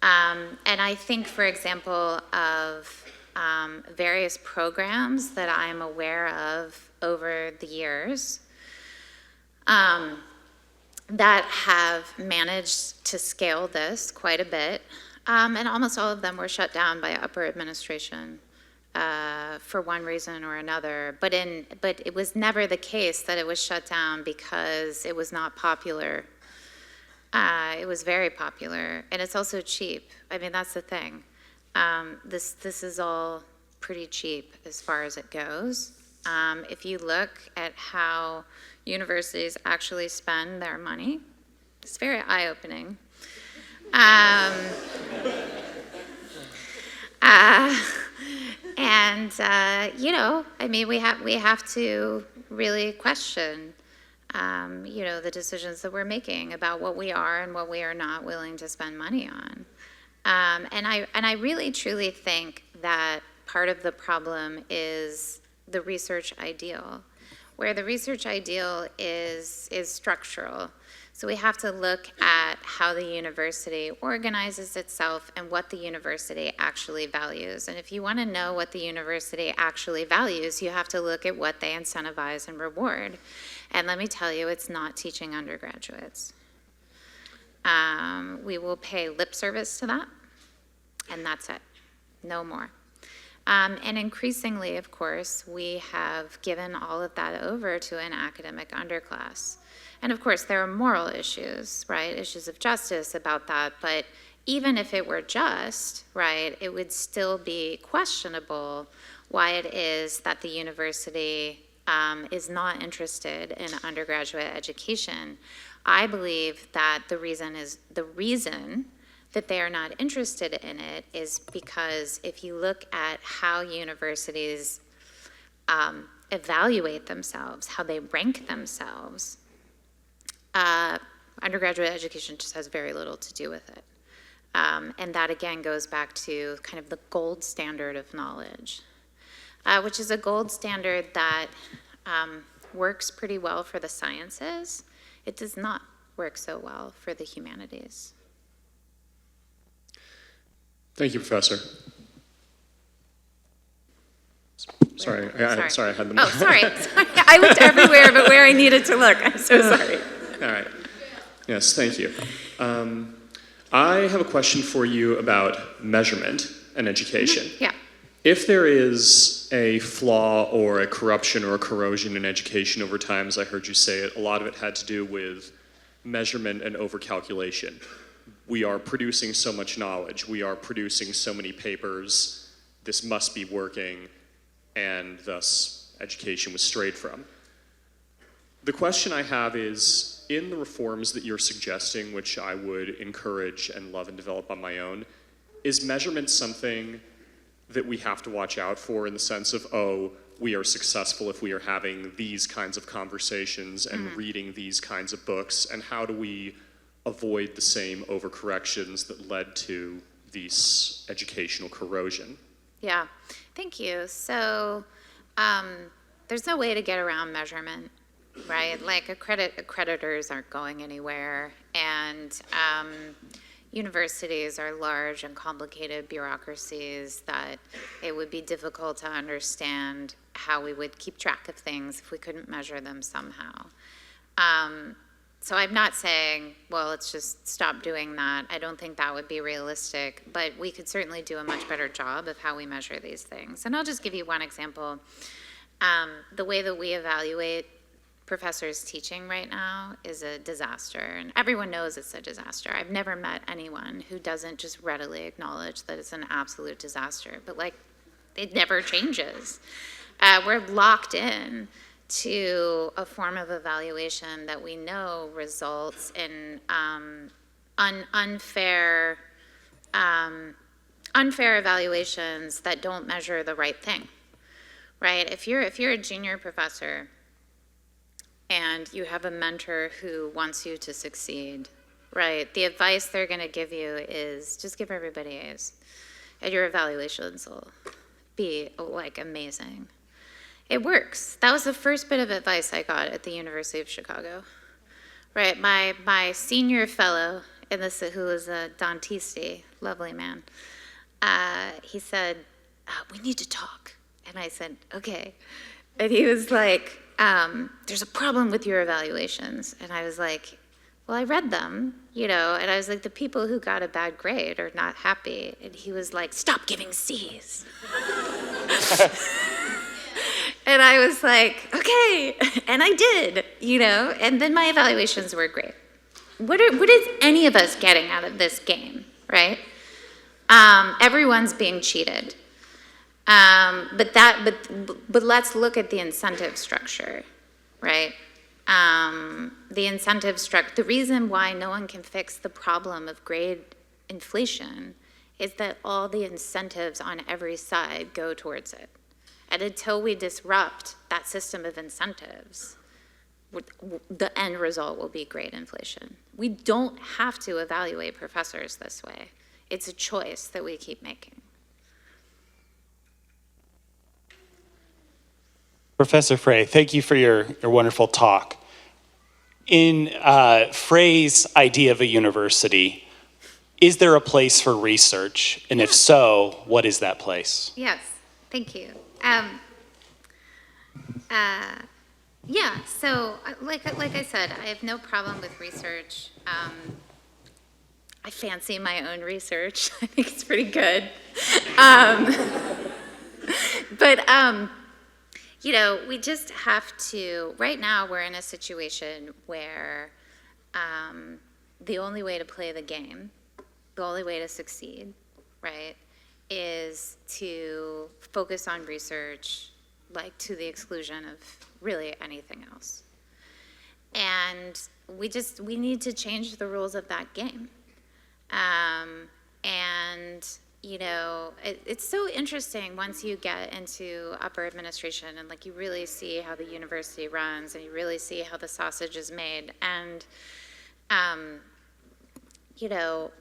And I think, for example, of various programs that I'm aware of over the years, that have managed to scale this quite a bit, and almost all of them were shut down by upper administration for one reason or another. But it was never the case that it was shut down because it was not popular. It was very popular, and it's also cheap. I mean, that's the thing. This is all pretty cheap as far as it goes. If you look at how universities actually spend their money, it's very eye-opening. You know, I mean, we have to really question, you know, the decisions that we're making about what we are and what we are not willing to spend money on. And I really truly think that part of the problem is the research ideal, where the research ideal is structural. So we have to look at how the university organizes itself and what the university actually values. And if you want to know what the university actually values, you have to look at what they incentivize and reward. And let me tell you, it's not teaching undergraduates. We will pay lip service to that, and that's it, no more. And increasingly, of course, we have given all of that over to an academic underclass. And of course, there are moral issues, right? Issues of justice about that. But even if it were just, right, it would still be questionable why it is that the university is not interested in undergraduate education. I believe that the reason that they are not interested in it is because if you look at how universities evaluate themselves, how they rank themselves, undergraduate education just has very little to do with it. And that again goes back to kind of the gold standard of knowledge, which is a gold standard that works pretty well for the sciences. It does not work so well for the humanities. Thank you, Professor. Sorry, I had them. Oh, sorry. I looked everywhere but where I needed to look. I'm so sorry. All right. Yes, thank you. I have a question for you about measurement and education. Yeah. If there is a flaw or a corruption or a corrosion in education over time, as I heard you say it, a lot of it had to do with measurement and overcalculation. We are producing so much knowledge. We are producing so many papers. This must be working, and thus education was strayed from. The question I have is, in the reforms that you're suggesting, which I would encourage and love and develop on my own, is measurement something that we have to watch out for in the sense of, oh, we are successful if we are having these kinds of conversations and reading these kinds of books, and how do we avoid the same overcorrections that led to this educational corrosion? Yeah, thank you. So there's no way to get around measurement, right? Like accreditors aren't going anywhere, and universities are large and complicated bureaucracies that it would be difficult to understand how we would keep track of things if we couldn't measure them somehow. So I'm not saying, well, let's just stop doing that. I don't think that would be realistic, but we could certainly do a much better job of how we measure these things. And I'll just give you one example. The way that we evaluate professors teaching right now is a disaster, and everyone knows it's a disaster. I've never met anyone who doesn't just readily acknowledge that it's an absolute disaster, but like, it never changes. We're locked in to a form of evaluation that we know results in unfair evaluations that don't measure the right thing, right? If you're a junior professor and you have a mentor who wants you to succeed, right, the advice they're going to give you is just give everybody A's, and your evaluations will be like amazing. It works. That was the first bit of advice I got at the University of Chicago, right? My senior fellow in this, who was a dentiste, lovely man, he said, we need to talk. And I said, okay. And he was like, there's a problem with your evaluations. And I was like, well, I read them, you know, and I was like, the people who got a bad grade are not happy. And he was like, stop giving C's. And I was like, okay, and I did, you know, and then my evaluations were great. What is any of us getting out of this game, right? Everyone's being cheated. But let's look at the incentive structure, right? The incentive structure, the reason why no one can fix the problem of grade inflation is that all the incentives on every side go towards it. And until we disrupt that system of incentives, the end result will be grade inflation. We don't have to evaluate professors this way. It's a choice that we keep making. Professor Frey, thank you for your wonderful talk. In Frey's idea of a university, is there a place for research? And if so, what is that place? Yes, thank you. Yeah, so like I said, I have no problem with research. I fancy my own research. I think it's pretty good. But you know, we just have to, right now we're in a situation where the only way to play the game, the only way to succeed, right, is to focus on research, like to the exclusion of really anything else. And we need to change the rules of that game. And you know, it's so interesting once you get into upper administration and like you really see how the university runs and you really see how the sausage is made. And, you know,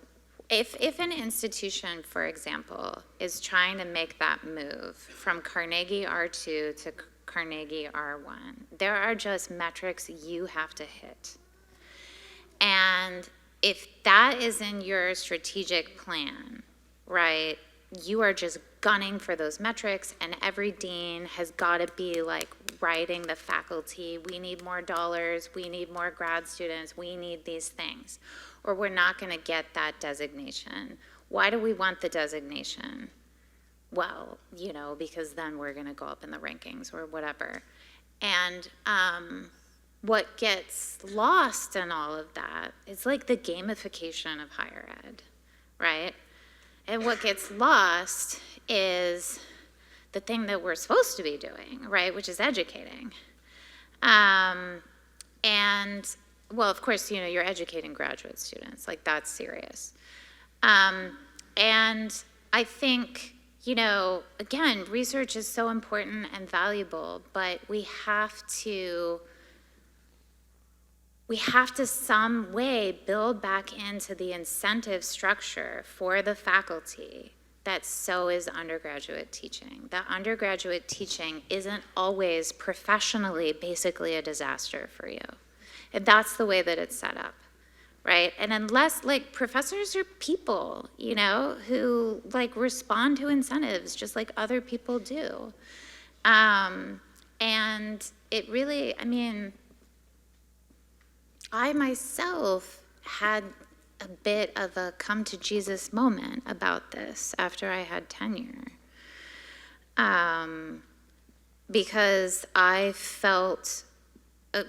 if an institution, for example, is trying to make that move from Carnegie R2 to Carnegie R1, there are just metrics you have to hit. And if that is in your strategic plan, right, you are just gunning for those metrics, and every dean has got to be like writing the faculty, we need more dollars, we need more grad students, we need these things, or we're not going to get that designation. Why do we want the designation? Well, you know, because then we're going to go up in the rankings or whatever. And what gets lost in all of that is like the gamification of higher ed, right? And what gets lost is the thing that we're supposed to be doing, right, which is educating. And, well, of course, you're educating graduate students, like that's serious. And I think, again, research is so important and valuable, but we have to some way build back into the incentive structure for the faculty that so is undergraduate teaching. That undergraduate teaching isn't always professionally basically a disaster for you. And that's the way that it's set up, right? And unless, professors are people, who, respond to incentives just like other people do. And it really, I myself had a bit of a come to Jesus moment about this after I had tenure. Because I felt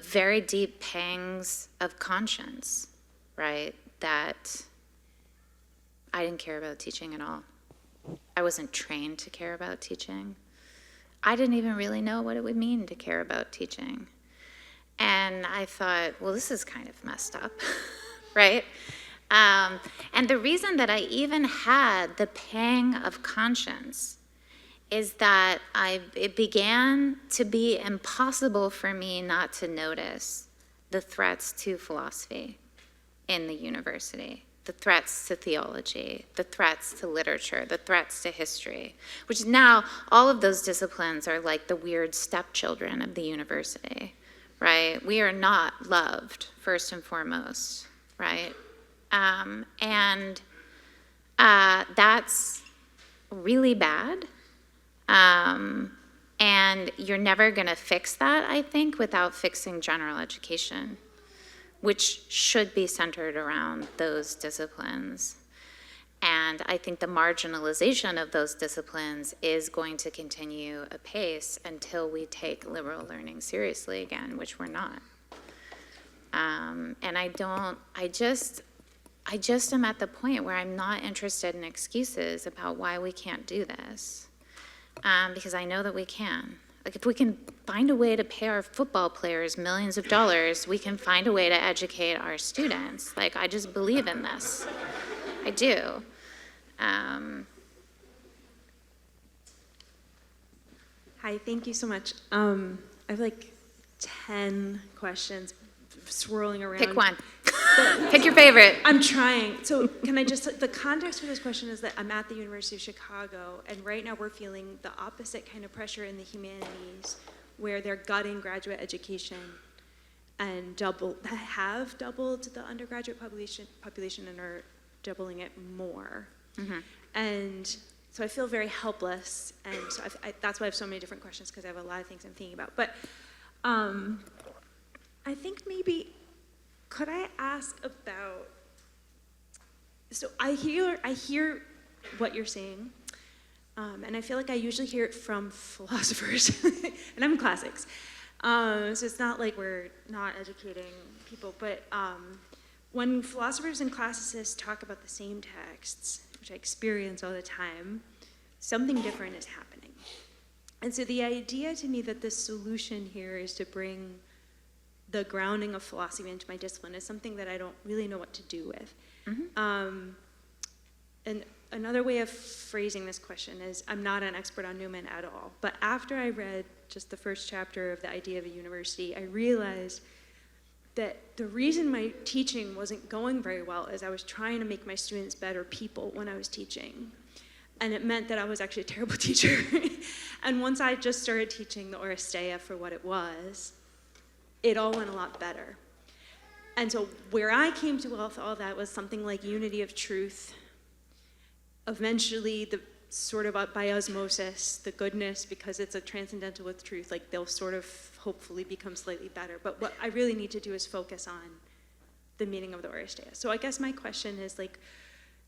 very deep pangs of conscience, right? That I didn't care about teaching at all. I wasn't trained to care about teaching. I didn't even really know what it would mean to care about teaching. And I thought, well, this is kind of messed up, right? And the reason that I even had the pang of conscience is that it began to be impossible for me not to notice the threats to philosophy in the university, the threats to theology, the threats to literature, the threats to history, which now all of those disciplines are like the weird stepchildren of the university. Right? We are not loved, first and foremost, right? That's really bad. And you're never going to fix that, I think, without fixing general education, which should be centered around those disciplines. And I think the marginalization of those disciplines is going to continue apace until we take liberal learning seriously again, which we're not. And I just am at the point where I'm not interested in excuses about why we can't do this. Because I know that we can. If we can find a way to pay our football players millions of dollars, we can find a way to educate our students. I just believe in this. I do. Hi, thank you so much. I have 10 questions swirling around. Pick one. Pick your favorite. I'm trying. So can I just, the context for this question is that I'm at the University of Chicago, and right now we're feeling the opposite kind of pressure in the humanities, where they're gutting graduate education and have doubled the undergraduate population and are doubling it more. Mm-hmm. And so I feel very helpless, and so that's why I have so many different questions, because I have a lot of things I'm thinking about. But I think maybe, could I ask about, so I hear what you're saying, and I feel like I usually hear it from philosophers, and I'm in classics, so it's not like we're not educating people, but when philosophers and classicists talk about the same texts, which I experience all the time, something different is happening. And so the idea to me that the solution here is to bring the grounding of philosophy into my discipline is something that I don't really know what to do with. Mm-hmm. And another way of phrasing this question is, I'm not an expert on Newman at all, but after I read just the first chapter of The Idea of a University, I realized that the reason my teaching wasn't going very well is I was trying to make my students better people when I was teaching. And it meant that I was actually a terrible teacher. And once I just started teaching the Oresteia for what it was, it all went a lot better. And so where I came to with all that was something like unity of truth. Eventually, the sort of by osmosis, the goodness, because it's a transcendental with truth, they'll sort of hopefully become slightly better. But what I really need to do is focus on the meaning of the Oresteia. So I guess my question is,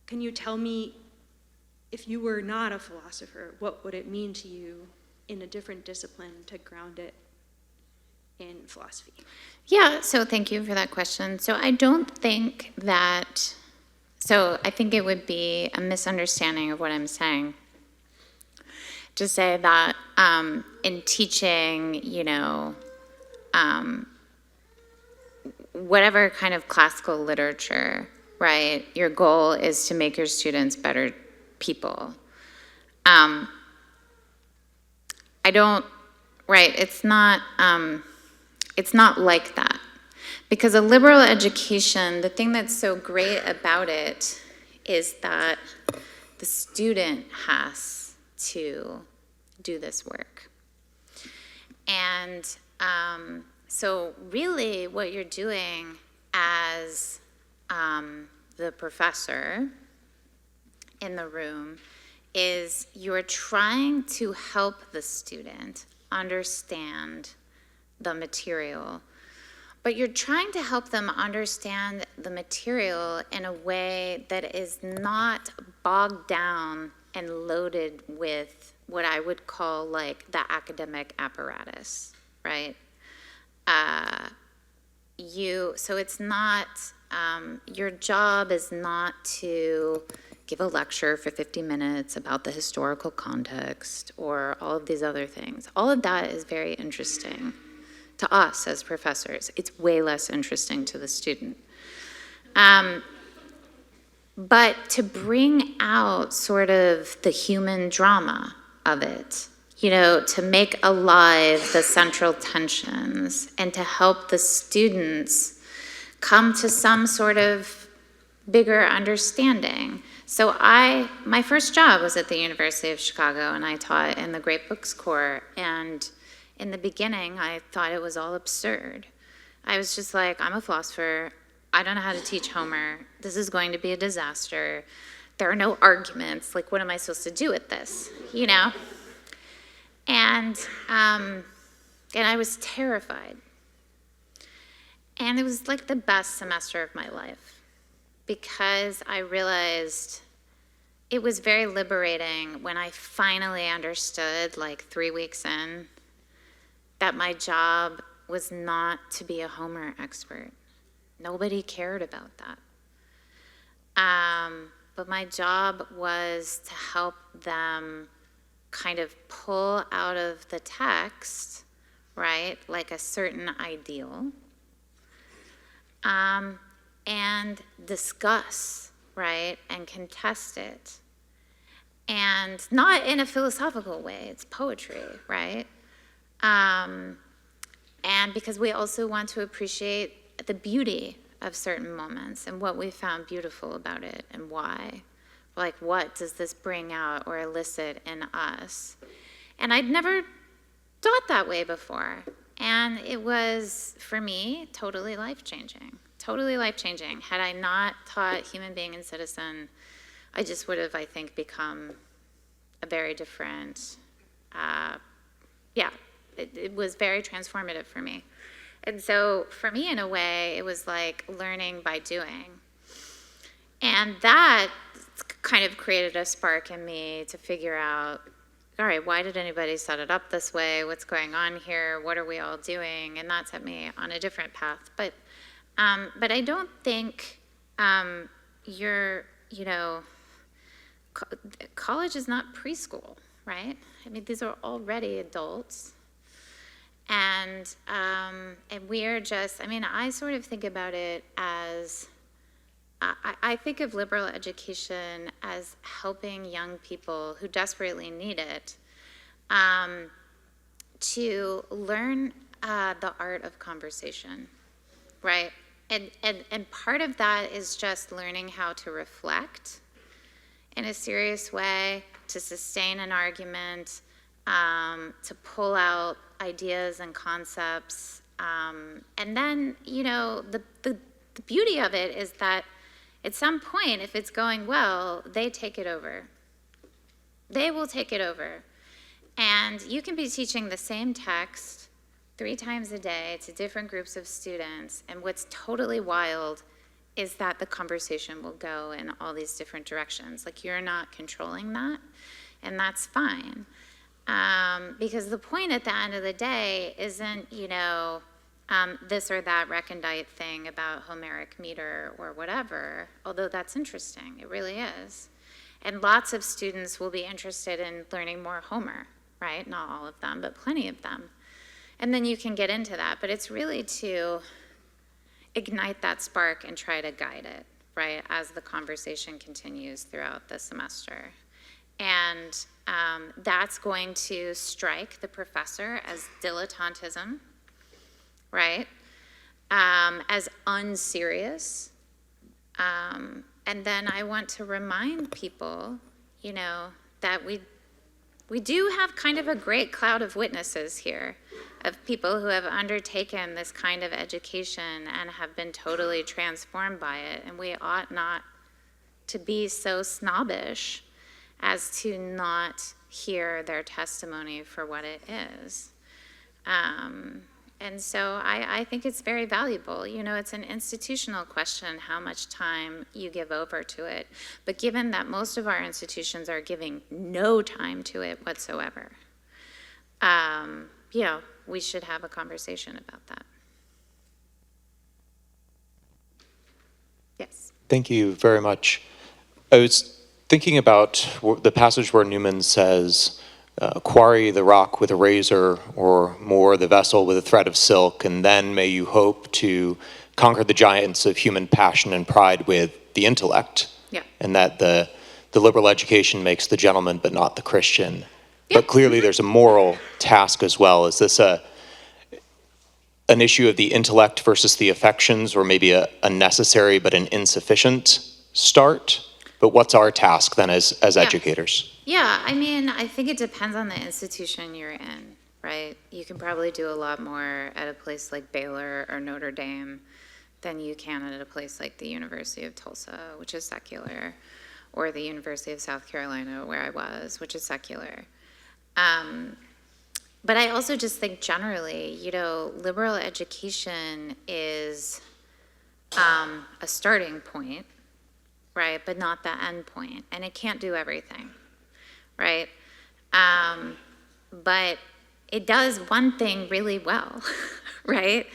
can you tell me, if you were not a philosopher, what would it mean to you in a different discipline to ground it in philosophy? Yeah, so thank you for that question. So I don't think that, I think it would be a misunderstanding of what I'm saying to say that in teaching, whatever kind of classical literature, right? Your goal is to make your students better people. I don't, right, it's not like that. Because a liberal education, the thing that's so great about it is that the student has to do this work. And so really what you're doing as the professor in the room is you're trying to help the student understand the material, but you're trying to help them understand the material in a way that is not bogged down and loaded with what I would call like the academic apparatus, right? So it's not, your job is not to give a lecture for 50 minutes about the historical context or all of these other things. All of that is very interesting to us as professors. It's way less interesting to the student. But to bring out sort of the human drama of it, you know, to make alive the central tensions and to help the students come to some sort of bigger understanding. So my first job was at the University of Chicago, and I taught in the Great Books Corps, and in the beginning, I thought it was all absurd. I was just like, I'm a philosopher, I don't know how to teach Homer, this is going to be a disaster, there are no arguments, like what am I supposed to do with this, you know? And I was terrified. And it was like the best semester of my life, because I realized it was very liberating when I finally understood, like 3 weeks in, that my job was not to be a Homer expert. Nobody cared about that. But my job was to help them kind of pull out of the text, right, like a certain ideal, and discuss, right, and contest it. And not in a philosophical way, it's poetry, right? And because we also want to appreciate the beauty of certain moments and what we found beautiful about it and why. Like, what does this bring out or elicit in us? And I'd never thought that way before. And it was, for me, totally life-changing. Totally life-changing. Had I not taught Human Being and Citizen, I just would have, I think, become a very different, it was very transformative for me. And so for me, in a way, it was like learning by doing. And that kind of created a spark in me to figure out, all right, why did anybody set it up this way? What's going on here? What are we all doing? And that set me on a different path. But I don't think college is not preschool, right? I mean, these are already adults. And we are just, I mean, I sort of think about it as, I think of liberal education as helping young people who desperately need it to learn the art of conversation, right? And part of that is just learning how to reflect in a serious way, to sustain an argument, to pull out ideas and concepts. And then, you know, the beauty of it is that at some point, if it's going well, they take it over. They will take it over. And you can be teaching the same text 3 times a day to different groups of students, and what's totally wild is that the conversation will go in all these different directions. Like, you're not controlling that, and that's fine. Because the point at the end of the day isn't, you know, this or that recondite thing about Homeric meter or whatever, although that's interesting, it really is. And lots of students will be interested in learning more Homer, right? Not all of them, but plenty of them. And then you can get into that, but it's really to ignite that spark and try to guide it, right, as the conversation continues throughout the semester. And that's going to strike the professor as dilettantism, right, as unserious. And then I want to remind people, you know, that we do have kind of a great cloud of witnesses here, of people who have undertaken this kind of education and have been totally transformed by it, and we ought not to be so snobbish as to not hear their testimony for what it is. And so I think it's very valuable. You know, it's an institutional question how much time you give over to it. But given that most of our institutions are giving no time to it whatsoever, you know, we should have a conversation about that. Yes. Thank you very much. I was thinking about the passage where Newman says, quarry the rock with a razor, or moor the vessel with a thread of silk, and then may you hope to conquer the giants of human passion and pride with the intellect. Yeah. And that the liberal education makes the gentleman but not the Christian. Yeah. But clearly there's a moral task as well. Is this an issue of the intellect versus the affections, or maybe a necessary but an insufficient start? But what's our task then as educators? Yeah, I mean, I think it depends on the institution you're in, right? You can probably do a lot more at a place like Baylor or Notre Dame than you can at a place like the University of Tulsa, which is secular, or the University of South Carolina, where I was, which is secular. But I also just think generally, you know, liberal education is a starting point, right, but not the end point, and it can't do everything, right? But it does one thing really well, right,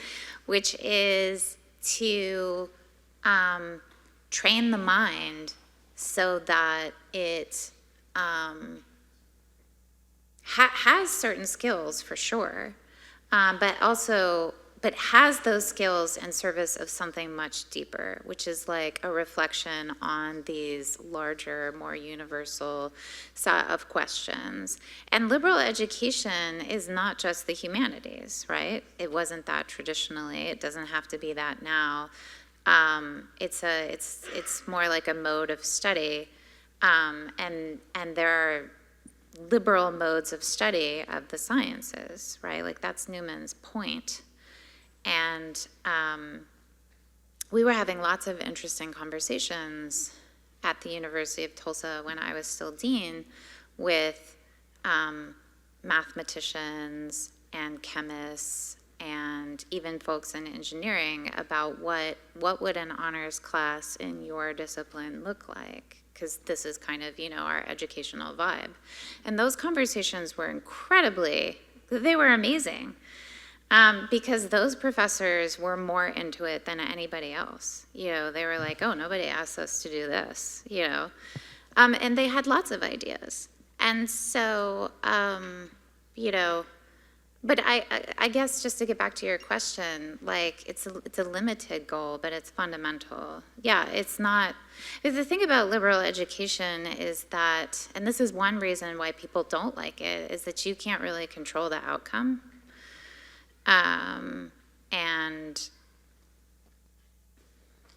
which is to train the mind so that it has certain skills for sure, but has those skills in service of something much deeper, which is like a reflection on these larger, more universal set of questions. And liberal education is not just the humanities, right? It wasn't that traditionally. It doesn't have to be that now. It's more like a mode of study, and there are liberal modes of study of the sciences, right? Like that's Newman's point. And we were having lots of interesting conversations at the University of Tulsa when I was still dean with mathematicians and chemists and even folks in engineering about what would an honors class in your discipline look like, because this is kind of, you know, our educational vibe. And those conversations were they were amazing. Because those professors were more into it than anybody else. You know, they were like, oh, nobody asked us to do this, you know. And they had lots of ideas. And so, you know, but I guess just to get back to your question, like it's a limited goal, but it's fundamental. Yeah, it's not. The thing about liberal education is that, and this is one reason why people don't like it, is that you can't really control the outcome. And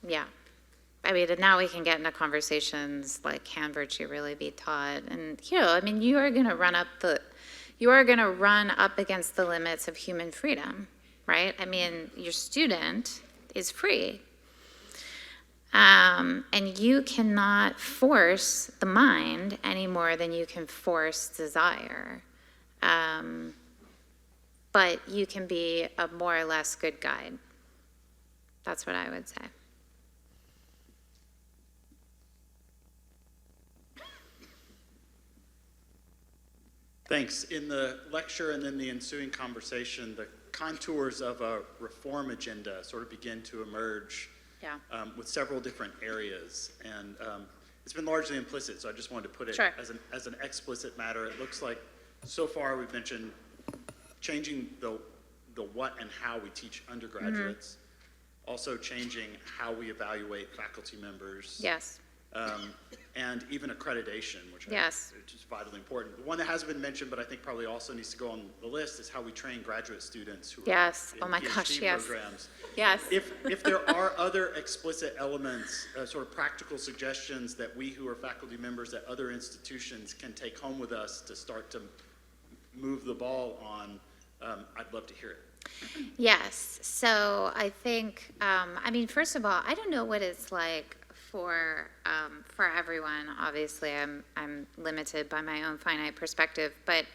yeah, I mean, now we can get into conversations like, can virtue really be taught? And, you know, I mean, you are going to run up against the limits of human freedom, right? I mean, your student is free. And you cannot force the mind any more than you can force desire. But you can be a more or less good guide. That's what I would say. Thanks. In the lecture and then the ensuing conversation, the contours of a reform agenda sort of begin to emerge with several different areas. And it's been largely implicit, so I just wanted to put it as an explicit matter. It looks like so far we've mentioned changing the what and how we teach undergraduates, also changing how we evaluate faculty members. Yes. And even accreditation, which Yes. which is vitally important. The one that hasn't been mentioned, but I think probably also needs to go on the list, is how we train graduate students who Yes. are in Oh my gosh, PhD yes. programs. Yes. If there are other explicit elements, sort of practical suggestions that we who are faculty members at other institutions can take home with us to start to move the ball on, I'd love to hear it. Yes. So I think, I mean, first of all, I don't know what it's like for everyone. Obviously, I'm limited by my own finite perspective, but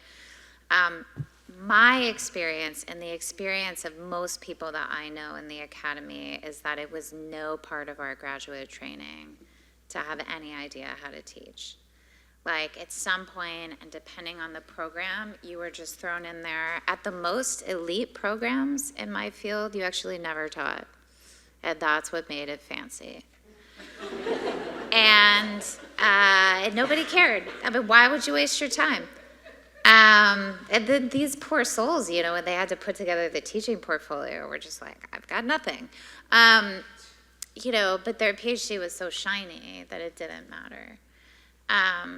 my experience and the experience of most people that I know in the academy is that it was no part of our graduate training to have any idea how to teach. Like at some point, and depending on the program, you were just thrown in there. At the most elite programs in my field, you actually never taught. And that's what made it fancy. And nobody cared. I mean, why would you waste your time? And then these poor souls, you know, when they had to put together the teaching portfolio, were just like, I've got nothing. You know, but their PhD was so shiny that it didn't matter.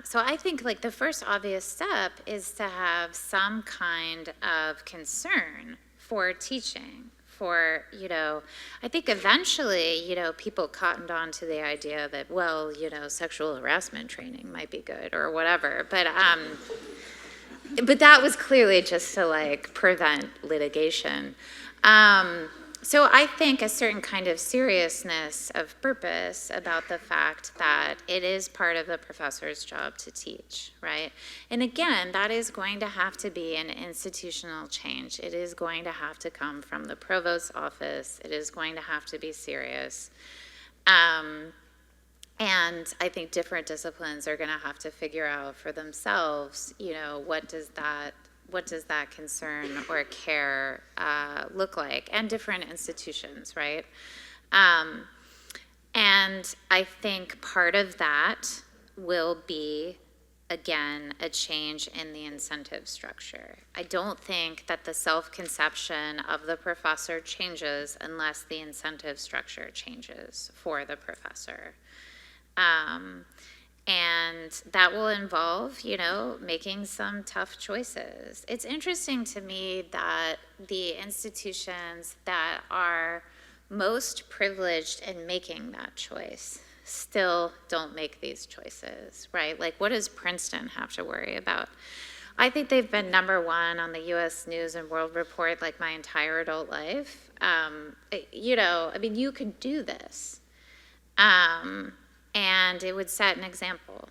So I think like the first obvious step is to have some kind of concern for teaching, for, you know, I think eventually, you know, people cottoned on to the idea that, well, you know, sexual harassment training might be good or whatever, but that was clearly just to like prevent litigation. So I think a certain kind of seriousness of purpose about the fact that it is part of the professor's job to teach, right? And again, that is going to have to be an institutional change. It is going to have to come from the provost's office. It is going to have to be serious. And I think different disciplines are going to have to figure out for themselves, you know, what does that concern or care look like, and different institutions, right? And I think part of that will be, again, a change in the incentive structure. I don't think that the self-conception of the professor changes unless the incentive structure changes for the professor. And that will involve, you know, making some tough choices. It's interesting to me that the institutions that are most privileged in making that choice still don't make these choices, right? Like, what does Princeton have to worry about? I think they've been #1 on the U.S. News and World Report like my entire adult life. You know, I mean, you could do this. And it would set an example,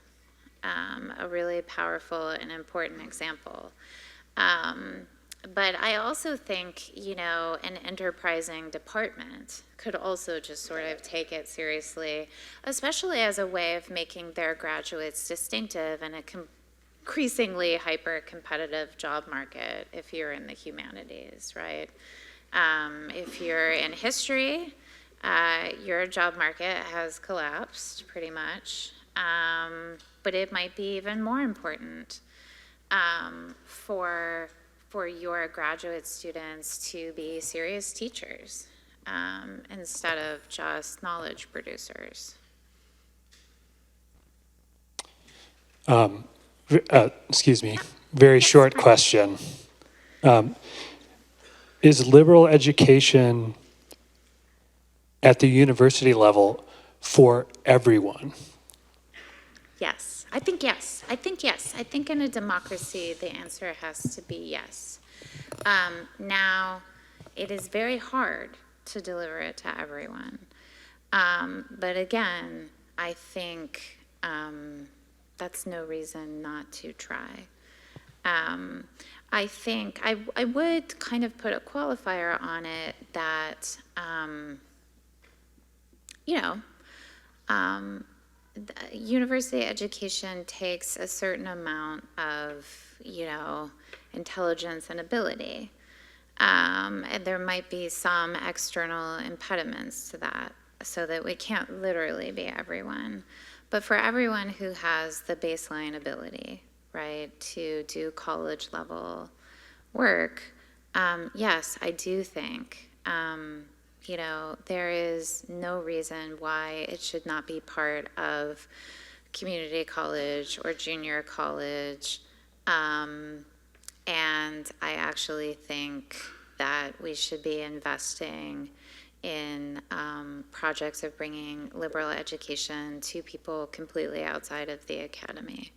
a really powerful and important example. But I also think, you know, an enterprising department could also just sort of take it seriously, especially as a way of making their graduates distinctive in a increasingly hyper-competitive job market if you're in the humanities, right? If you're in history, your job market has collapsed pretty much, but it might be even more important for your graduate students to be serious teachers instead of just knowledge producers. Excuse me, very short question. Is liberal education at the university level for everyone? Yes, I think yes. I think yes. I think in a democracy, the answer has to be yes. Now, it is very hard to deliver it to everyone. But again, I think that's no reason not to try. I think I would kind of put a qualifier on it that, you know, university education takes a certain amount of, you know, intelligence and ability. And there might be some external impediments to that, so that we can't literally be everyone. But for everyone who has the baseline ability, right, to do college level work, yes, I do think, You know, there is no reason why it should not be part of community college or junior college. And I actually think that we should be investing in projects of bringing liberal education to people completely outside of the academy,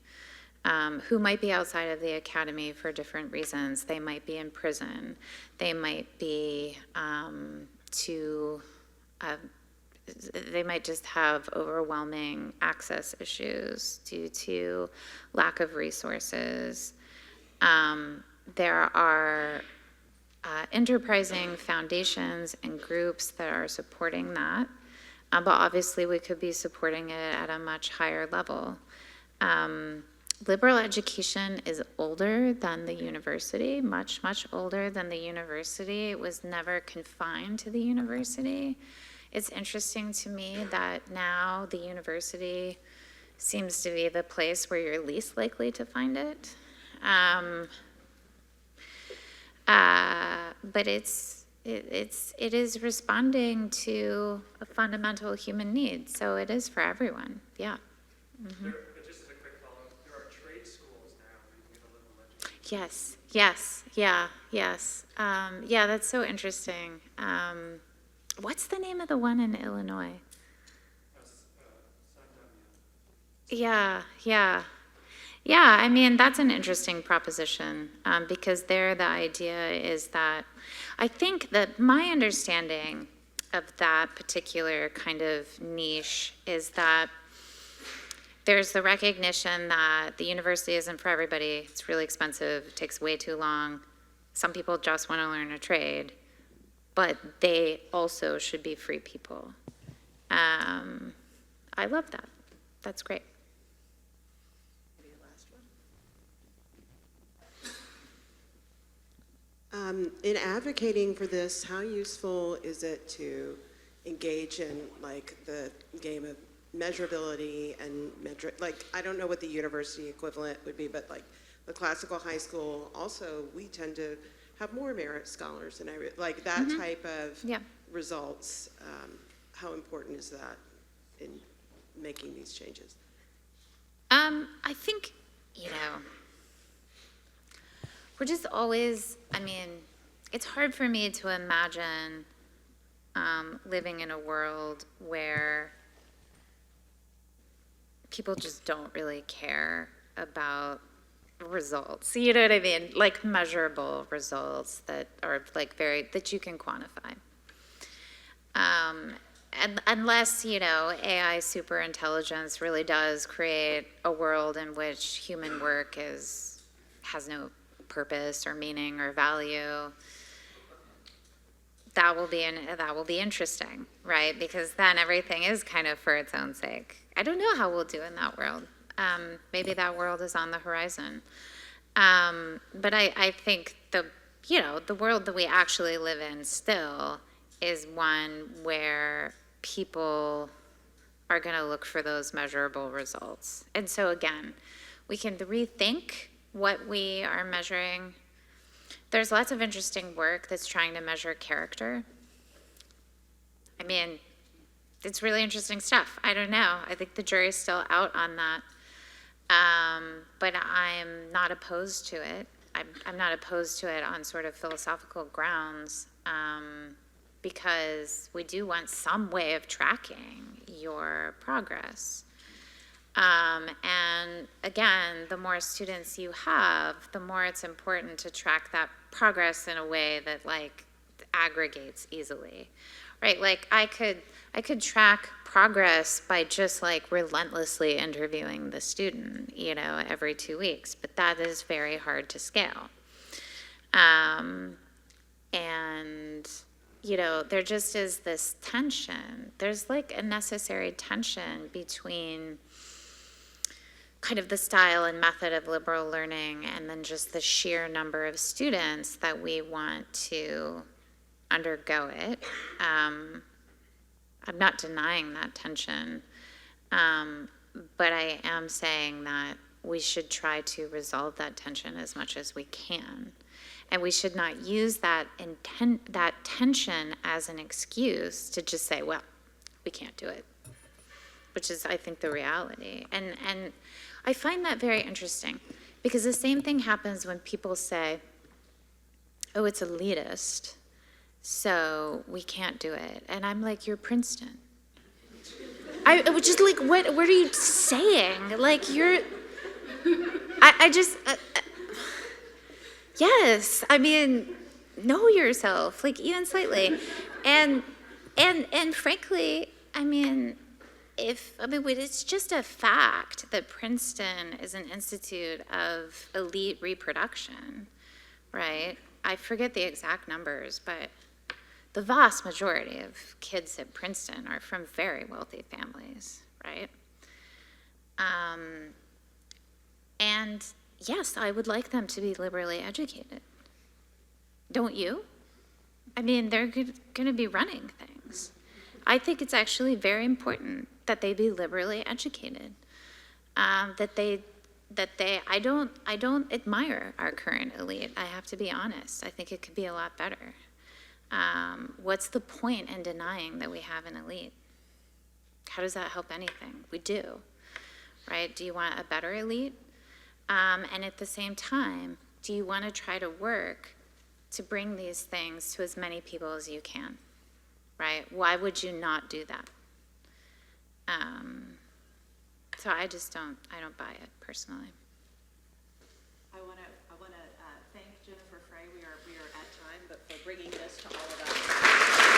who might be outside of the academy for different reasons. They might be in prison. They might be they might just have overwhelming access issues due to lack of resources. There are enterprising foundations and groups that are supporting that, but obviously we could be supporting it at a much higher level. Liberal education is older than the university, much, much older than the university. It was never confined to the university. It's interesting to me that now the university seems to be the place where you're least likely to find it. But it is responding to a fundamental human need, so it is for everyone, yeah. Mm-hmm. Just as a quick follow-up, there are trade schools now where you can get a liberal education. Yes, yes. Yeah, that's so interesting. What's the name of the one in Illinois? Yeah. I mean, that's an interesting proposition because there the idea is that I think that my understanding of that particular kind of niche is that there's the recognition that the university isn't for everybody. It's really expensive. It takes way too long. Some people just want to learn a trade, but they also should be free people. I love that. That's great. In advocating for this, how useful is it to engage in like the game of measurability and I don't know what the university equivalent would be, but like the classical high school, also we tend to have more merit scholars, and like that type of results. How important is that in making these changes? I think, we're just always, it's hard for me to imagine living in a world where people just don't really care about results. You know what I mean? Like measurable results that are like that you can quantify. And unless, AI superintelligence really does create a world in which human work has no purpose or meaning or value, that will be interesting, right? Because then everything is kind of for its own sake. I don't know how we'll do in that world. Maybe that world is on the horizon. But I think the world that we actually live in still is one where people are going to look for those measurable results. And so again, we can rethink what we are measuring. There's lots of interesting work that's trying to measure character. It's really interesting stuff. I don't know. I think the jury's still out on that. But I'm not opposed to it. I'm not opposed to it on sort of philosophical grounds, because we do want some way of tracking your progress. And again, the more students you have, the more it's important to track that progress in a way that like aggregates easily, right? Like I could track progress by just like relentlessly interviewing the student, every 2 weeks, but that is very hard to scale. And there just is this tension. There's like a necessary tension between kind of the style and method of liberal learning and then just the sheer number of students that we want to undergo it. I'm not denying that tension, but I am saying that we should try to resolve that tension as much as we can. And we should not use that that tension as an excuse to just say, well, we can't do it, which is, I think, the reality. And I find that very interesting, because the same thing happens when people say, oh, it's elitist, so we can't do it. And I'm like, you're Princeton. I was just like, what are you saying? Like, you're, I just, yes, I mean, know yourself, like, even slightly. And frankly, I mean, it's just a fact that Princeton is an institute of elite reproduction, right? I forget the exact numbers, but the vast majority of kids at Princeton are from very wealthy families, right? And yes, I would like them to be liberally educated. Don't you? I mean, they're going to be running things. I think it's actually very important that they be liberally educated. I don't admire our current elite. I have to be honest. I think it could be a lot better. What's the point in denying that we have an elite? How does that help anything? We do, right? Do you want a better elite? And at the same time, do you want to try to work to bring these things to as many people as you can, right? Why would you not do that? So I don't buy it personally. I want to thank Jennifer Frey. We are at time, but for bringing this to all of us.